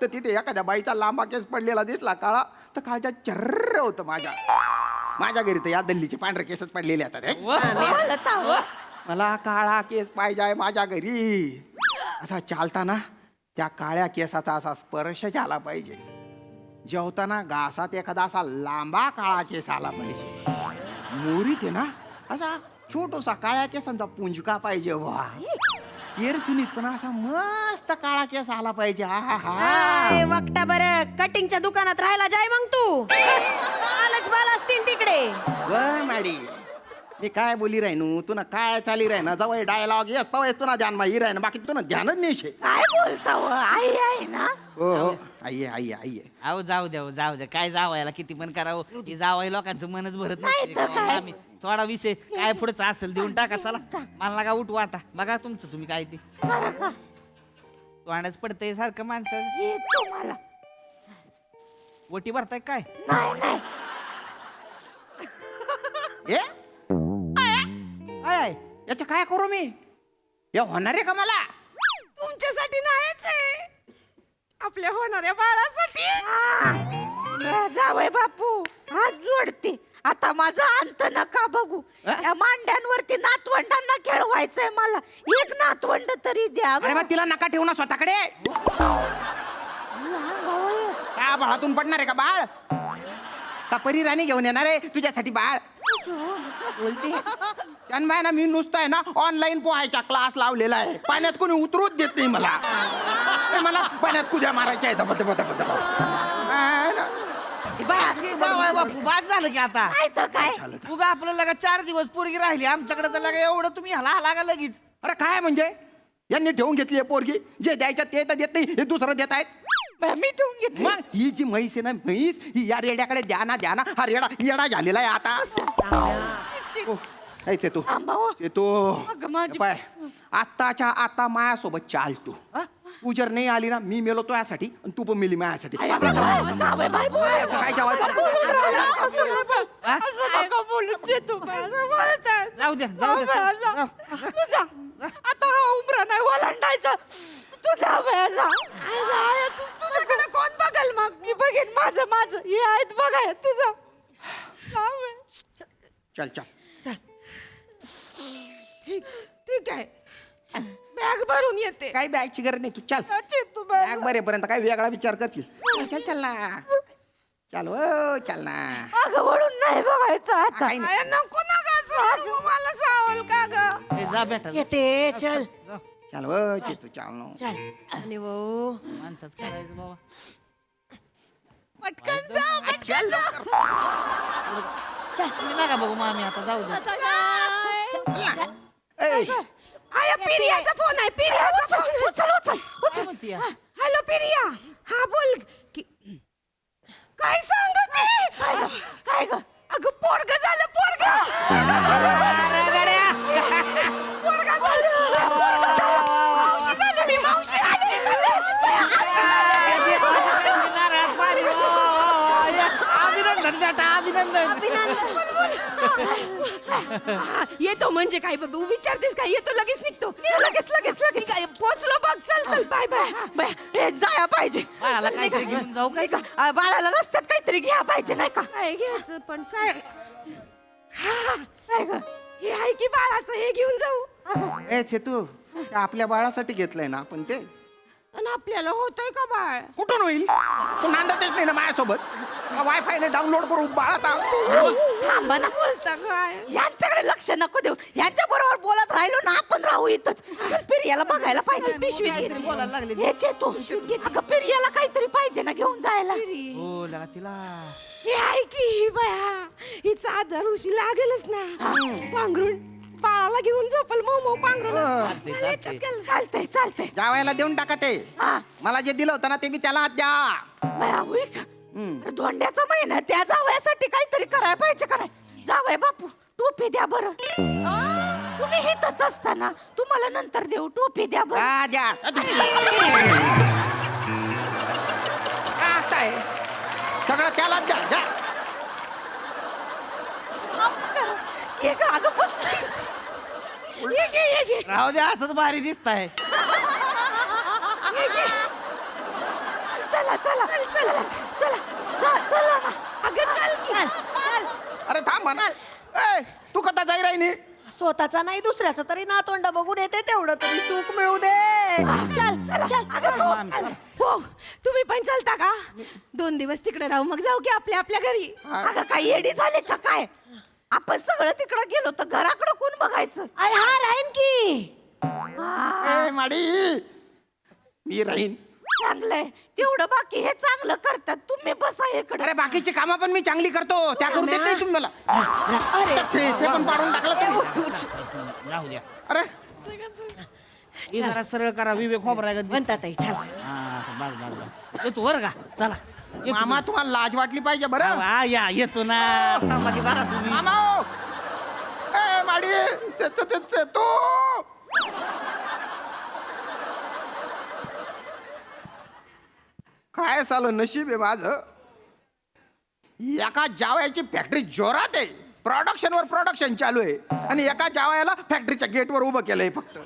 तर तिथे एखाद्या बाईचा लांबा केस पडलेला दिसला काळा तर काळच्या चर्र होतं माझ्या घरी तर या दल्लीचे पांढरे केसच पडलेले असतात मला काळा केस पाहिजे माझ्या घरी. असा चालताना त्या काळ्या केसाचा असा स्पर्श झाला पाहिजे. जेवताना घासात एखादा असा लांबा काळा केस आला पाहिजे. मोरीत आहे ना असा छोटूसा काळ्या केसांचा पुंजका पाहिजे. वा केर सुनीत पण असा मस्त काळा केस आला पाहिजे. वक्ता बरं कटिंगच्या दुकानात राहायला जाय मग तू. आलच बाल असतील तिकडे. व मॅडी मी काय बोली राहिनू तुला काय चाली राही ना जवळ डायलॉग येस तवय तुला ध्यान माही राही ना बाकी तुला ध्यानच नाही शे. काय बोलता हो? आई आहे ना. हो हो आई आहे आई आहे. अहो जाऊ द्या काय जावायला किती पण करावं हे जावाय लोकांचं मनच भरत नाही तर काय? आम्ही सोडा विषय काय पुढचं असेल देऊन टाका. चला मला नका उठवा आता. बघा तुमचं तुम्ही काय ते बरं का? तोंडच पडतंय सारखं माणसं. हे तुम्हाला ओटी भरताय काय? नाही नाही ए काय आहे? याचं काय करू मी हे होणार आहे का मला. तुमच्यासाठी नाहीच आहे आपल्या होणाऱ्या बाळासाठी. जावय बापू हात जोडते. आता माझा अंत नका बघू. या मांड्यांवरती नातवंडांना खेळवायचंय मला. एक नातवंड तरी द्या. अरे मग तिला नका ठेवू ना स्वतःकडे. काय बाळातून पडणार आहे का बाळ का परी राणी घेऊन येणार आहे तुझ्यासाठी बाळ. बोलते त्यांना ना मी नुसतं आहे ना ऑनलाईन पोहायचा क्लास लावलेला आहे. पाण्यात कोणी उतरूच देत नाही मला. ते मला पाण्यात कुद्या मारायच्या आहेत. जावई बापू बाद झालं की आता. काय तर काय उगा आपलं लगा 4 दिवस पोरगी राहिली आमच्याकडे तर लगा एवढं तुम्ही हाला लागा लगेच. अरे काय म्हणजे यांनी ठेवून घेतली आहे पोरगी. जे द्यायचं ते तर देत नाही हे दुसरं देत आहेत. मी ठेवून घेतली. मग ही जी म्हैस आहे ना म्हैस ही या रेड्याकडे द्या ना हा रेडा येडा झालेला आहे आता. ऐक तू पाय आत्ताच्या आता मायासोबत चाल तू. तू जर नाही आली ना मी मेलो तो यासाठी आणि तू पण मेली माझ्यासाठी. काय जेवायचं जाऊ द्या जाऊ द्या. आता हा उमरा नाही ओलांडायचा. तुझा वेळा तुझ्याकडे कोण बघेल मग. मी बघेन माझं हे आहेत बघाय तुझं. चल चल ठीक आहे बॅग भरून येते. काही बॅगची गरज नाही. तू चल तू बॅग भरेपर्यंत काय वेगळा विचार करशील. चल चल ना चल हो चल ना. अगं वळून नाही बघायचं आता. काही नाही. नको नका मला सावल का ग. ए, जा बेटा येते चल चल हो चेतू चल नो. चल आणि वो माणसाच करायचं बाबा. पटकन जा पटकन जा. तुम्ही नका बघू मामी आता जाऊ द्या. आया पिरियाचा फोन आहे. पिरियाचा फोन. उचल उचल काय उचल. म्हणतीय? हॅलो पिरिया. हा बोल काय सांगते. काय ग अगं पोरग झालं पोरग. पोरग झालं. मावशी झालं मी मावशी आजी अभिनंदन बेटा अभिनंदन. येतो म्हणजे काय बाबू विचारतेस काय. येतो लगेच निघतो. लगेच लगेच लगेच काय पोचलो बघ. चल चल बाय बाय बाय. हे जाया पाहिजे. बाळाला चल, काहीतरी निघा. घेऊन जाऊ काय? नाही का बाळाला रस्त्यात काहीतरी घ्या पाहिजे नाही का. काय घ्यायचं पण काय काय ग हे आहे की बाळाचं हे घेऊन जाऊ. ए चेतू आपल्या बाळासाठी घेतलंय ना आपण ते. आणि आपल्याला होतोय का बाळ. कुठून होईल. तू नांदतच नाही ना माझ्यासोबत. वायफायने डाउनलोड करू बाळा. थांबा ना बोलता काय. यांच्याकडे लक्ष नको देऊ. यांच्या बरोबर बोलत राहिलो ना आपण राहू इथंच. पिरियाला बघायला पाहिजे. पिशवीत घेतली. ह्याचे तो पिशवीत घेतली. अगं पिरियाला काहीतरी पाहिजे ना घेऊन जायला. हो लगा तिला हे आहे की ही बाया हिचा आधार उशी लागेलच ना. पांघरून बाळाला घेऊन झोपल मोमो पांघरून. चालतंय चालतंय. जावायला देऊन टाका ते. मला जे दिलं होतं ना ते मी त्याला हात द्या. बाया होय का. धोंड्याचा महिना त्या जावयासाठी काहीतरी करायला पाहिजे. कराय जावय बापू टोपी द्या बरं. तुम्ही हितच असताना तुम्हाला नंतर देऊ. टोपी द्या बरं. हा, द्या. काय सगळं त्याला द्या द्या. ये का अगं बस. ये घे ये घे राहू द्या असंच भारी दिसताय. ये घे. चला चला चला चला चला ना. अगं चल की. चल अरे थांब म्हणा. ए तू कथा जाई राहिनी. स्वतःचा नाही दुसऱ्याचा तरी नातवंड बघून येते तेवढं तरी सुख मिळू दे चल चल हो तुम्ही पण चलता का 2 दिवस तिकडे राहू मग जाऊ की आपल्या घरी अगं काही येडी झाले का काय आपण सगळं तिकडे गेलो तर घराकडे कोण बघायचं अरे हा राहीन की ए माडी मी राहीन. चांगलंय तेवढं बाकी हे चांगलं करतात तुम्ही बसा इकडे अरे बाकीची कामं पण मी चांगली करतो त्या करून देत नाही तुम्ही मला. ते पण पाडून टाकलं तुम्ही. राहू द्या अरे हे जरा सरळ करा विवेक खोबरा म्हणतात छान येतो बरं का चला मामा तुम्हाला लाज वाटली पाहिजे बरं. या येतो ना थांबा की जरा तुम्ही मामा हो. ए माडी तो काय झालं नशीब आहे माझं एका जावयाची फॅक्टरी जोरात आहे प्रोडक्शनवर प्रोडक्शन चालू आहे आणि एका जावयाला फॅक्टरीच्या गेटवर उभं केलंय फक्त.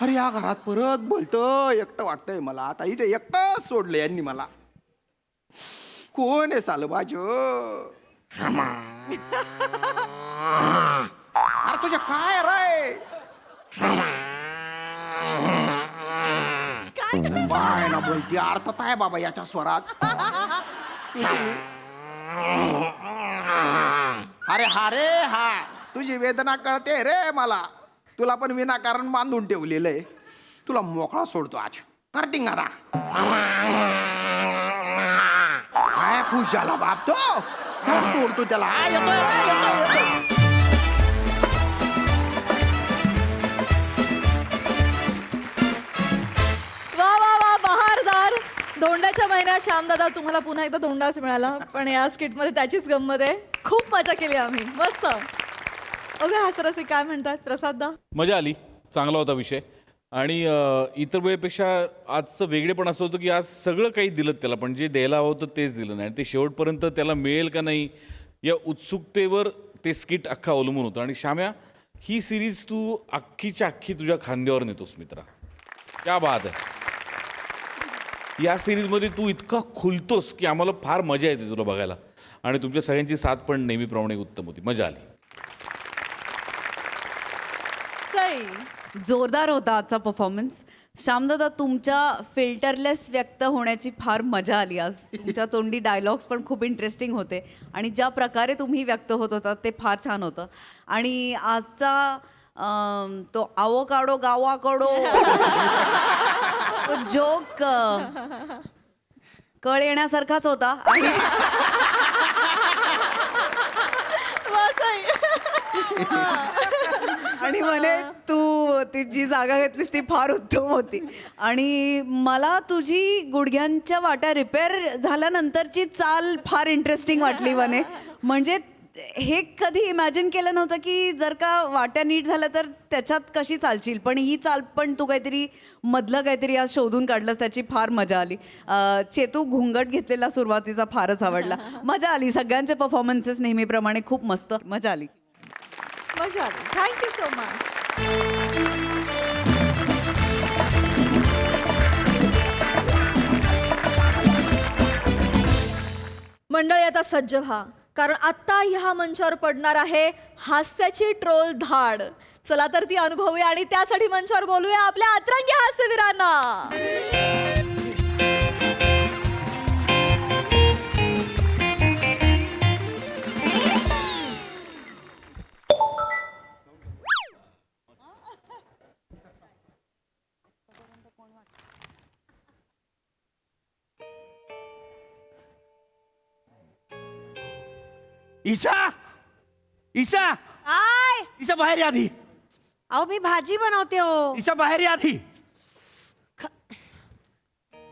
अरे या घरात परत बोलतं एकटं वाटतंय मला आता इथे एकटं सोडलं यांनी मला. कोण आहे साल बाजू अरे तुझे काय रे काय ना बोलती अर्थात आहे बाबा याच्या स्वरात. अरे हा रे हा तुझी वेदना कळते रे मला तुला पण विनाकारण बांधून ठेवलेलं आहे तुला मोकळा सोडतो आज करटिंग करा. काय खुश झाला बाप तो सोडतो त्याला येतोय. वा वा वा बहारदार धोंड्याच्या महिन्यात श्यामदादा तुम्हाला पुन्हा एकदा धोंडाच मिळाला पण या स्किटमध्ये त्याचीच गंमत आहे खूप मजा केली आम्ही मस्त. ओके हासरसी काय म्हणतात प्रसाददा मजा आली चांगला होता विषय आणि इतर वेळेपेक्षा आजचं वेगळेपण असं होतं की आज सगळं काही दिलं त्याला पण जे द्यायला हवं होतं तेच दिलं नाही आणि ते शेवटपर्यंत त्याला मिळेल का नाही या उत्सुकतेवर ते स्किट अख्खा अवलंबून होतं. आणि श्याम्या ही सिरीज तू अख्खीच्या अख्खी तुझ्या खांद्यावर नेतोस मित्रा क्या बात आहे. या सिरीजमध्ये तू इतका खुलतोस की आम्हाला फार मजा येते तुला बघायला आणि तुमच्या सगळ्यांची साथ पण नेहमीप्रमाणे उत्तम होती मजा आली. सई जोरदार होता आजचा परफॉर्मन्स. श्यामदादा तुमच्या फिल्टरलेस व्यक्त होण्याची फार मजा आली आज. तुमच्या तोंडी डायलॉग्स पण खूप इंटरेस्टिंग होते आणि ज्या प्रकारे तुम्ही व्यक्त होत होता ते फार छान होतं. आणि आजचा तो आवोकाडो गावाकडो तो जोक कळ येण्यासारखाच होता आणि आणि म्हणे तू ती जी जागा घेतलीस ती फार उत्तम होती आणि मला तुझी गुडघ्यांच्या वाट्या रिपेअर झाल्यानंतरची चाल फार इंटरेस्टिंग वाटली म्हणे. म्हणजे हे कधी इमॅजिन केलं नव्हतं की जर का वाट्या नीट झाल्या तर त्याच्यात कशी चालशील पण ही चाल पण तू काहीतरी मधलं काहीतरी आज शोधून काढलंस त्याची फार मजा आली. चेतू घुंगट घेतलेला सुरुवातीचा फारच आवडला. मजा आली सगळ्यांचे परफॉर्मन्सेस नेहमीप्रमाणे खूप मस्त मजा आली. मजा आली थँक्यू सो मच. मंडळी आता सज्ज व्हा कारण आता ह्या मंचावर पडणार आहे हास्याची ट्रोल धाड. चला तर ती अनुभवूया आणि त्यासाठी मंचावर बोलूया आपल्या अतरंगी हास्यवीरांना. ईशा ईशा आय ईशा बाहेर या आधी. अहो मी भाजी बनवते हो ईशा बाहेर या आधी.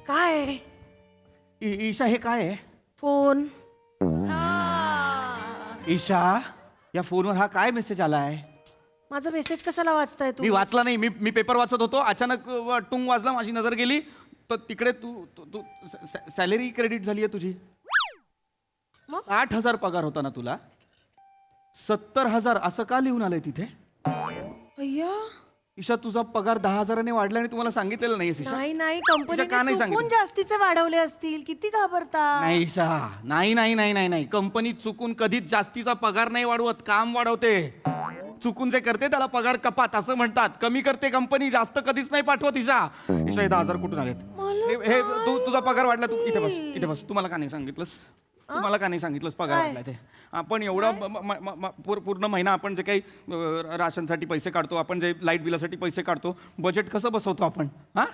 काय ईशा हे काय आहे फोन ईशा या फोनवर हा काय मेसेज आलाय. माझा मेसेज कशाला वाचताय मी तू वाचला नाही मी पेपर वाचत होतो अचानक टुंग वाजला माझी नजर गेली तर तिकडे तू सॅलरी क्रेडिट झाली आहे तुझी. 60,000 पगार होता ना तुला 70,000 असं का लिहून आलंय तिथे. अय्या ईशा तुझा पगार 10,000ने वाढला आणि तुम्हाला सांगितलेलं नाहीये ईशा. नाही नाही ईशा, का नाही कंपनीने चुकून सांगितलं? जास्तीचे वाढवले असतील किती घाबरता. नाही ईशा नाही नाही नाही नाही नाही कंपनी चुकून कधीच जास्तीचा पगार नाही वाढवत काम वाढवते. चुकून जे करते त्याला पगार कपात असं म्हणतात. कमी करते कंपनी, जास्त कधीच नाही पाठवत. ईशा हे 10,000 कुठून आलेत? हे तुझा पगार वाढला. तू इथे बस. तुम्हाला का नाही सांगितलंस? तुम्हाला का नाही सांगितलंस पगार वाढला ते? आपण एवढा पूर्ण महिना आपण जे काही राशनसाठी पैसे काढतो, आपण जे लाईट बिलासाठी पैसे काढतो, बजेट कसं बसवतो आपण? हा,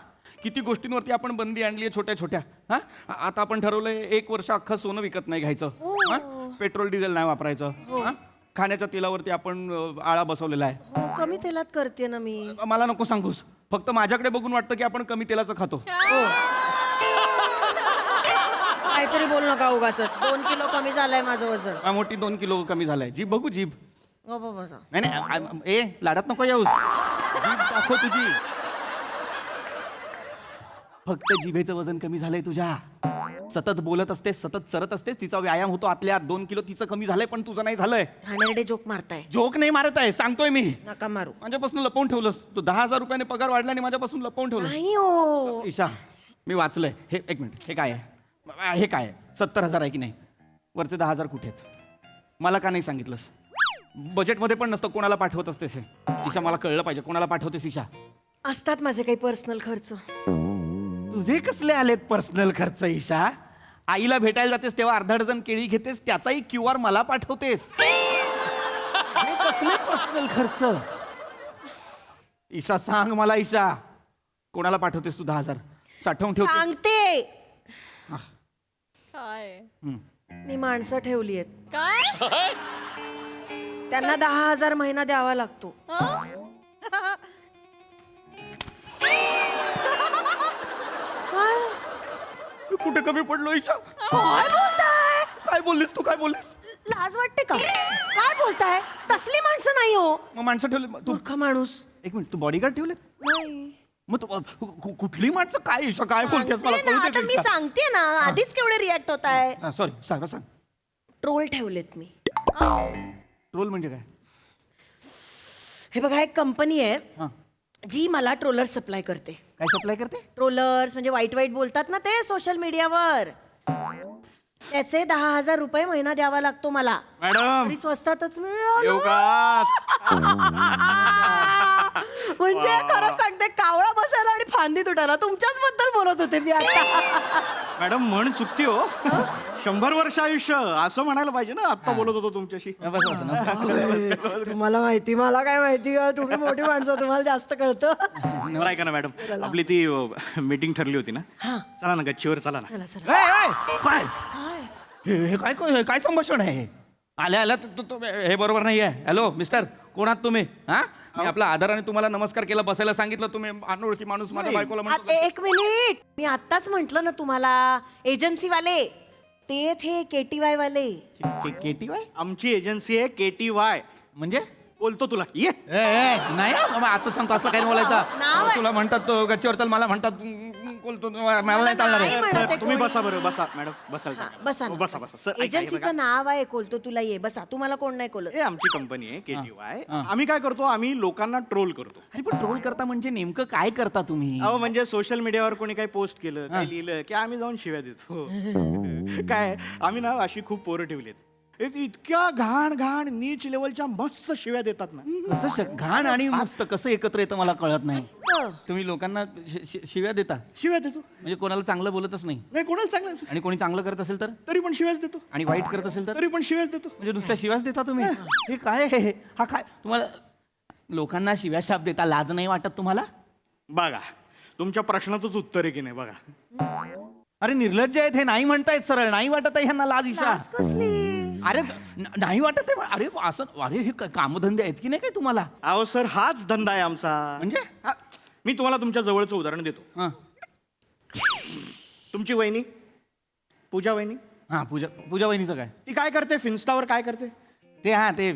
किती गोष्टींवरती आपण बंदी आणली आहे छोट्या छोट्या. हा, आता आपण ठरवलंय 1 वर्ष अख्खं सोनं विकत नाही घ्यायचं. हा? पेट्रोल डिझेल नाही वापरायचं. हा? खाण्याच्या तेलावरती आपण आळा बसवलेला आहे. कमी तेलात करते ना मी. मला नको सांगूस. फक्त माझ्याकडे बघून वाटतं की आपण कमी तेलाचं खातो. काहीतरी बोल नका उगाच. 2 किलो कमी झालंय माझं वजन. मोठी 2 किलो कमी झालंय. जीभ बघू जीभ. बसा. नाही लाडात नको येऊस. जीभ दाखव तुझी. फक्त जिभेचं वजन कमी झालंय तुझ्या. सतत बोलत असतेस, सतत चरत असतेस, तिचा व्यायाम होतो आतल्या 2 किलो तिचं कमी झालंय, पण तुझं नाही झालंय. घाणेरडे जोक मारताय. जोक नाही मारत आहे, सांगतोय मी. नका मारू. माझ्यापासून लपवून ठेवलंस तू. 10,000 रुपयाने पगार वाढला आणि माझ्यापासून लपवून ठेवलं. नाही हो. ईशा मी वाचलंय हे. 1 मिनिट. हे काय आहे? हे काय आहे? 70,000 आहे की नाही? वरचे 10,000 कुठे आहेत? मला का नाही सांगितलंस? बजेटमध्ये पण नसतं. कोणाला पाठवत असतेस हे? ईशा मला कळलं पाहिजे. कोणाला पाठवतेस ईशा? असतात माझे काही पर्सनल खर्च. तुझे कसले आलेत पर्सनल खर्च ईशा? आईला भेटायला जातेस तेव्हा अर्धा डझन केळी घेतेस, त्याचाही QR मला पाठवतेस. हे कसले पर्सनल खर्च? ईशा सांग मला. ईशा कोणाला पाठवतेस तू 10,000? साठवून ठेवतेस? सांगते. काय मी माणसं ठेवली आहेत. काय त्यांना 10,000 महिना द्यावा लागतो. कुठे कमी पडलो ईशा? काय बोलताय? काय बोललीस तू? काय बोललीस? लाज वाटते का? काय बोलताय? तसली माणसं नाही हो. मग माणसं ठेवले तू? मूर्ख माणूस. 1 मिनिट. तू बॉडीगार्ड ठेवलेत? नाही. मग तू कुठली माणसं? काय ईशा काय बोलतेस? मला सांगते ना, आता मी सांगते ना. आधीच केवढे रिॲक्ट होत आहे. सॉरी सांग. ट्रोल ठेवलेत मी. ट्रोल म्हणजे काय? हे बघा, एक कंपनी आहे हा. जी मला ट्रोलर सप्लाय करते. काय सप्लाय करते? ट्रोलर्स म्हणजे वाईट वाईट बोलतात ना ते सोशल मीडियावर. त्याचे 10,000 रुपये महिना द्यावा लागतो मला. मॅडम आणि स्वस्तातच मिळालं. येऊ का? म्हणजे खरंच सांगते, कावळा बसायला आणि फांदी तुटायला. तुमच्याच बद्दल बोलत होते मी आता. मॅडम म्हण चुकती हो. 100 वर्ष आयुष्य असं म्हणायला पाहिजे ना. आत्ता बोलत होतो तुमच्याशी. तुम्हाला माहिती, मला काय माहिती का? तुम्ही मोठी माणसं, तुम्हाला जास्त कळतं. ऐका ना मॅडम, आपली ती मीटिंग ठरली होती ना. चला ना गच्चीवर चला ना. चला चला. काय काय? हे काय संभाषण आहे? आल्या हे बरोबर नाही आहे. हॅलो मिस्टर, कोण आहात तुम्ही? हा, मी आपला आदराने तुम्हाला नमस्कार केला, बसायला सांगितलं. तुम्ही अनोळखी माणूस माझ्या बायकोला म्हणतो. 1 मिनिट. मी आत्ताच म्हंटल ना तुम्हाला, एजन्सीवाले ते थे KTY वाले. KTY? आमची एजन्सी आहे KTY. म्हणजे बोलतो तुला ये. नाही आता सांगतो असं काय बोलायचं. नाव आहे. तुला म्हणतात तो गच्चीवर चल, मला म्हणतात बोलतो. मला नाही चालणार नाही आहे. म्हणत आहे तुम्ही कोणी. बसा बरं. बसा मॅडम. बसायला हा, सांगा. बसा ना, बसा बसा. सर. एजन्सीचं नाव आहे कोलतो तुला ये. बसा. तुम्हाला कोण नाही कोलत. हे आमची कंपनी आहे KTY. आम्ही काय करतो, आम्ही लोकांना ट्रोल करतो. अरे पण ट्रोल करता म्हणजे नेमकं काय करता तुम्ही? अहो म्हणजे सोशल मीडियावर कोणी काही पोस्ट केलं, काही लिहिलं की आम्ही जाऊन शिव्या देतो. काय आम्ही ना अशी खूप पोरं ठेवलीत. एक इतक्या घाण नीच लेवलच्या मस्त शिव्या देतात ना. कसं घाण आणि मस्त कसं एकत्र येतं मला कळत नाही. तुम्ही लोकांना शिव्या देता? शिव्या देतो म्हणजे कोणाला चांगलं बोलतच नाही? नाही, कोणाला चांगलं आणि कोणी चांगलं करत असेल तर? तरी पण शिव्याच देतो. आणि वाईट करत असेल तर? तरी पण शिव्याच देतो. म्हणजे नुसत्या शिव्याच देता तुम्ही? हे काय आहे? हा काय तुम्हाला लोकांना शिव्या शाप देता लाज नाही वाटत तुम्हाला? बघा, तुमच्या प्रश्नातच उत्तर आहे की नाही बघा. अरे निर्लज्ज आहेत हे, नाही म्हणतायत सरळ. नाही वाटत आहे ह्यांना लाज ईशा? अरे नाही वाटत आहे. अरे असं, अरे हे कामधंदे आहेत की नाही काय तुम्हाला? अहो सर, हाच धंदा आहे आमचा. म्हणजे मी तुम्हाला तुमच्या जवळचं उदाहरण देतो. हां तुमची वहिनी, पूजा वहिनी. हां पूजा वहिनीचं काय? ती काय करते? फिन्स्टावर काय करते? ते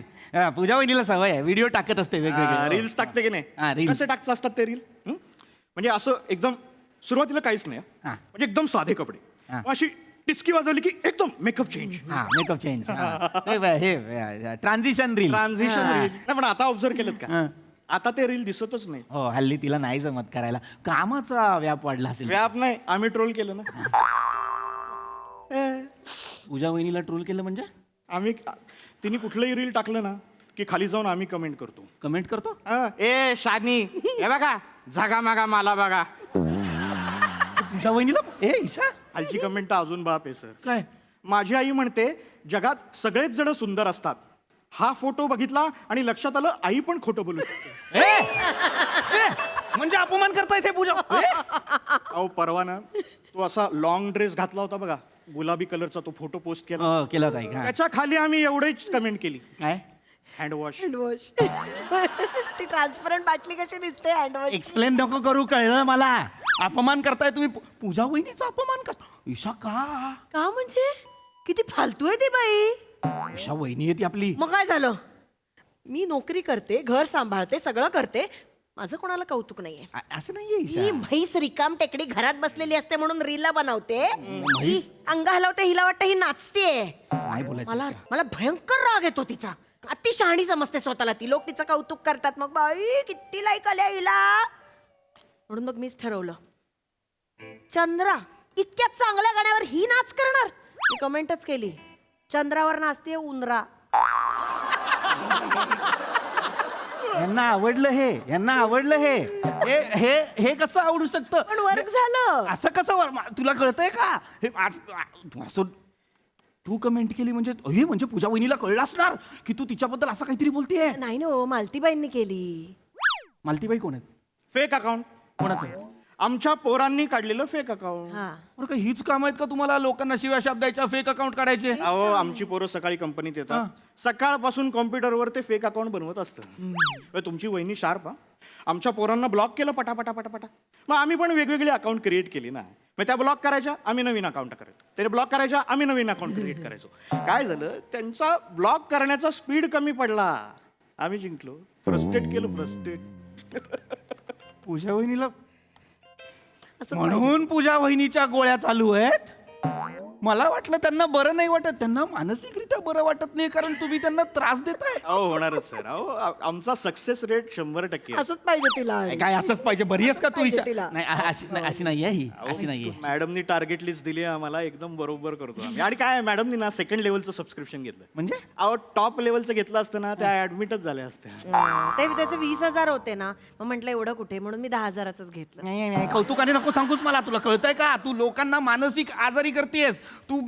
पूजा वहिनीला सवय आहे, व्हिडिओ टाकत असते वेगवेगळे. रील्स टाकते की हा, नाही? reels. कसे टाकत असतात ते रील? म्हणजे असं एकदम सुरुवातीला काहीच नाही. हा. म्हणजे एकदम साधे कपडे. हा. मग अशी टिचकी वाजवली की एकदम मेकअप चेंज. हा मेकअप चेंज. हे ट्रान्झिशन रील. Transition reel. नाही पण आता ऑब्झर्व केलं का? हा. आता ते रील दिसतच नाही. हो हल्ली तिला नाही जमत करायला, कामाचा व्याप वाढला असेल. व्याप नाही, आम्ही ट्रोल केलं ना. पूजा वहिनीला ट्रोल केलं म्हणजे? आम्ही तिने कुठलंही रील टाकलं ना की खाली जाऊन आम्ही कमेंट करतो. कमेंट करतो. ए शानी हे बघा झगा मागा मला बघा. तुझ्या वहिनीला ईशा खालची कमेंट तर अजून बाप आहे सर. काय? माझी आई म्हणते जगात सगळेच जण सुंदर असतात. हा फोटो बघितला आणि लक्षात आलं आई पण खोटं बोलू शकते. म्हणजे अपमान करताय ते पूजा. अहो परवा ना तो असा लॉंग ड्रेस घातला होता बघा, गुलाबी कलरचा तो फोटो पोस्ट केला. केला होता का? त्याच्या खाली आम्ही एवढीच कमेंट केली, काय? हँडवॉश. हँडवॉश. ती ट्रान्सपरंट बाटली कशी दिसते हँडवॉश. एक्सप्लेन नको करू, कळलं मला. अपमान करताय तुम्ही. पूजा वहिनीचा अपमान करता ईशा का? का म्हणजे किती फालतू आहे ती बाई. ईशा वहिनी आहे ती आपली. मग काय झालं, मी नोकरी करते, घर सांभाळते, सगळं करते, माझं कोणाला कौतुक नाहीये. असं नाहीये ही ईशा. म्हैस रिकाम टेकडी घरात बसलेली असते म्हणून रीला बनवते. ही अंग हलवते, हिला वाटतं ही नाचतेय. नाही बोलायचं मला ईशा. मला भयंकर राग येतो तिचा. अति शहाणी समजते स्वतःला ती. लोक तिचं कौतुक करतात, मग बाई किती लाईक आल्या हिला. म्हणून मग मीच ठरवलं, चंद्रा इतक्या चांगल्या गाण्यावर ही नाच करणार. मी कमेंटच केली, चंद्रावर नाचते उंदरा. यांना आवडलं हे, यांना आवडलं हे. हे कसं आवडू शकतं? पण वर्क झालं. असं कसं तुला कळतंय का? हे असं तू कमेंट केली म्हणजे हे म्हणजे पूजा वहिनीला कळलं असणार की तू तिच्याबद्दल असं काहीतरी बोलतेय. नाही ना, मालतीबाईंनी केली. मालतीबाई कोण आहेत? Fake account. कोणाचं? आमच्या पोरांनी काढलेलं फेक अकाउंट. हा, बरं का, हीच काम आहेत का तुम्हाला लोकांना शिव्या शब्द द्यायच्या, फेक अकाउंट काढायचे? अहो आमची पोरं सकाळी कंपनीत येतात, सकाळपासून कॉम्प्युटरवर ते फेक अकाउंट बनवत असतं. तुमची वहिनी शार्प. आमच्या पोरांना ब्लॉक केलं पटापटा पटापटा. मग आम्ही पण वेगवेगळी अकाउंट क्रिएट केली ना. मग त्या ब्लॉक करायच्या, आम्ही नवीन अकाउंट करायचो. त्याने ब्लॉक करायच्या, आम्ही नवीन अकाउंट क्रिएट करायचो. काय झालं, त्यांचा ब्लॉक करण्याचा स्पीड कमी पडला. आम्ही जिंकलो. फ्रस्ट्रेट केलं, फ्रस्ट्रेट. पूजा वहिनीला म्हणून पूजा वहिनीच्या गोळ्या चालू आहेत. मला वाटलं त्यांना बरं नाही वाटत, त्यांना मानसिकरित्या बरं वाटत नाही कारण तुम्ही त्यांना त्रास देताय. अहो होणारच सर. अहो आमचा सक्सेस रेट 100% आहे. असंच पाहिजे तिला. काय असंच पाहिजे? बरी आहेस का तू ईशा? तिला. नाही अशी नाहीये ही, अशी नाहीये. मॅडमनी टार्गेट लिस्ट दिली आम्हाला, एकदम बरोबर करतो आम्ही. आणि काय मॅडमनी ना सेकंड लेवलचं सबस्क्रिप्शन घेतलं. म्हणजे अहो टॉप लेवलचं घेतलं असतं ना, त्या ऍडमिटच झाल्या असत्या. ते त्याचे 20,000 होते ना, मग म्हटलं एवढं कुठे, म्हणून मी 10,000च घेतलं. नाही, कौतुकाने नको सांगूस मला. तुला कळतंय का? तू लोकांना मानसिक आजारी करतेस तू.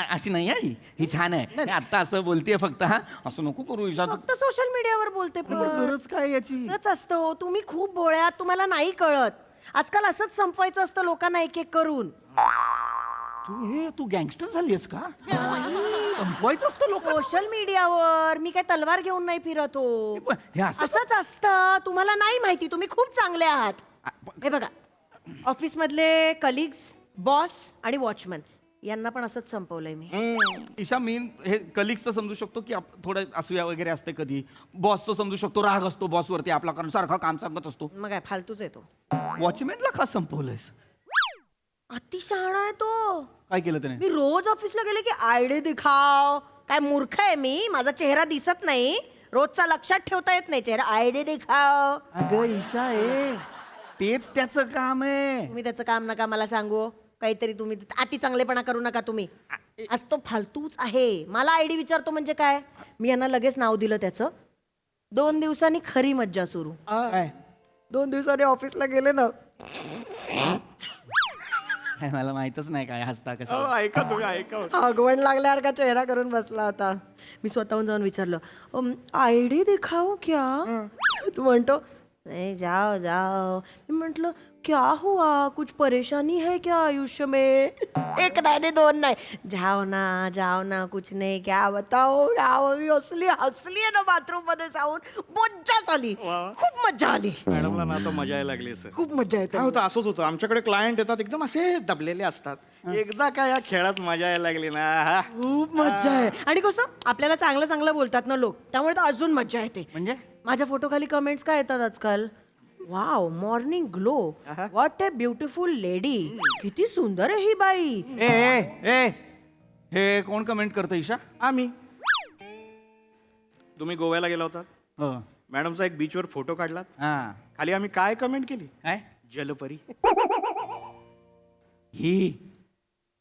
अशी नाही आहे ही छान आहे. आता असं बोलतेय फक्त. हा असं नको करू ईशा. फक्त सोशल मीडियावर बोलते. पण गरज काय याची? असंच असतं. तुम्ही खूप भोळ्यात, तुम्हाला नाही कळत. आजकाल असंच संपवायचं असतं लोकांना एक एक करून. तू गँगस्टर झालीस का? संपवायचं असतं लोक सोशल मीडियावर. मी काय तलवार घेऊन नाही फिरत हो. हे असं असंच असतं. तुम्हाला नाही माहिती, तुम्ही खूप चांगले आहात. हे बघा, ऑफिस मधले कलिग्स, बॉस आणि वॉचमन यांना पण असंच संपवलंय मी. ईशा, मी हे कलिग्सचं समजू शकतो की थोडं असूया वगैरे असते कधी. बॉसचं समजू शकतो, राग असतो बॉसवरती आपला कारण सारखा काम सांगत असतो. मग काय फालतूच येतो. वॉचमॅनला का संपवलंयस? अति शहाणा आहे तो. काय केलं त्याने? मी रोज ऑफिसला गेले की आयडी दिखाव. काय मूर्ख आहे मी? माझा चेहरा दिसत नाही, रोजचा लक्षात ठेवता येत नाही चेहरा. आयडी दिखाव. अगं ईशा, तेच त्याचं काम आहे. तुम्ही त्याचं काम नका मला सांगू. काहीतरी तुम्ही अति चांगलेपणा करू नका तुम्ही. आज तो फालतूच आहे. मला आयडी विचारतो म्हणजे काय? मी यांना लगेच नाव दिलं त्याचं. 2 दिवसांनी खरी मज्जा सुरू. काय? 2 दिवसांनी ऑफिसला गेले ना, मला माहितच नाही काय हसता कसं. अहो, ऐका तुम्ही ऐका. आगवण लागल्यासारखा चेहरा करून बसला होता. मी स्वतःहून जाऊन विचारलं, आयडी दिखाओ क्या? तू म्हणतो नहीं जाओ जाओ. मी म्हटलं क्या हुआ, कुछ परेशानी है क्या आयुष्य में? एक नाही 2 नाही. जाओ ना कुछ नहीं, क्या बताओ. हसली आहे ना बाथरूम मध्ये जाऊन. मज्जा झाली, खूप मज्जा आली. मॅडमला ना आता मजा यायला लागली सर. खूप मज्जा येते. काय होतं, असंच होतं. आमच्याकडे क्लायंट येतात एकदम असे दबलेले असतात. एकदा काय या खेळात मजा यायला लागली ना, खूप मज्जा आहे. आणि कसं आपल्याला चांगलं चांगलं बोलतात ना लोक, त्यामुळे तर अजून मज्जा येते. म्हणजे माझ्या फोटो खाली कमेंट्स काय येतात आजकाल? Wow, morning glow, what a beautiful lady. किती सुंदर आहे ही बाई. हे कोण कमेंट करतं ईशा? आम्ही. तुम्ही गोव्याला गेला होता, हो. मॅडमचा एक बीचवर फोटो काढला. हा. खाली आम्ही काय कमेंट केली? काय? जलपरी. ही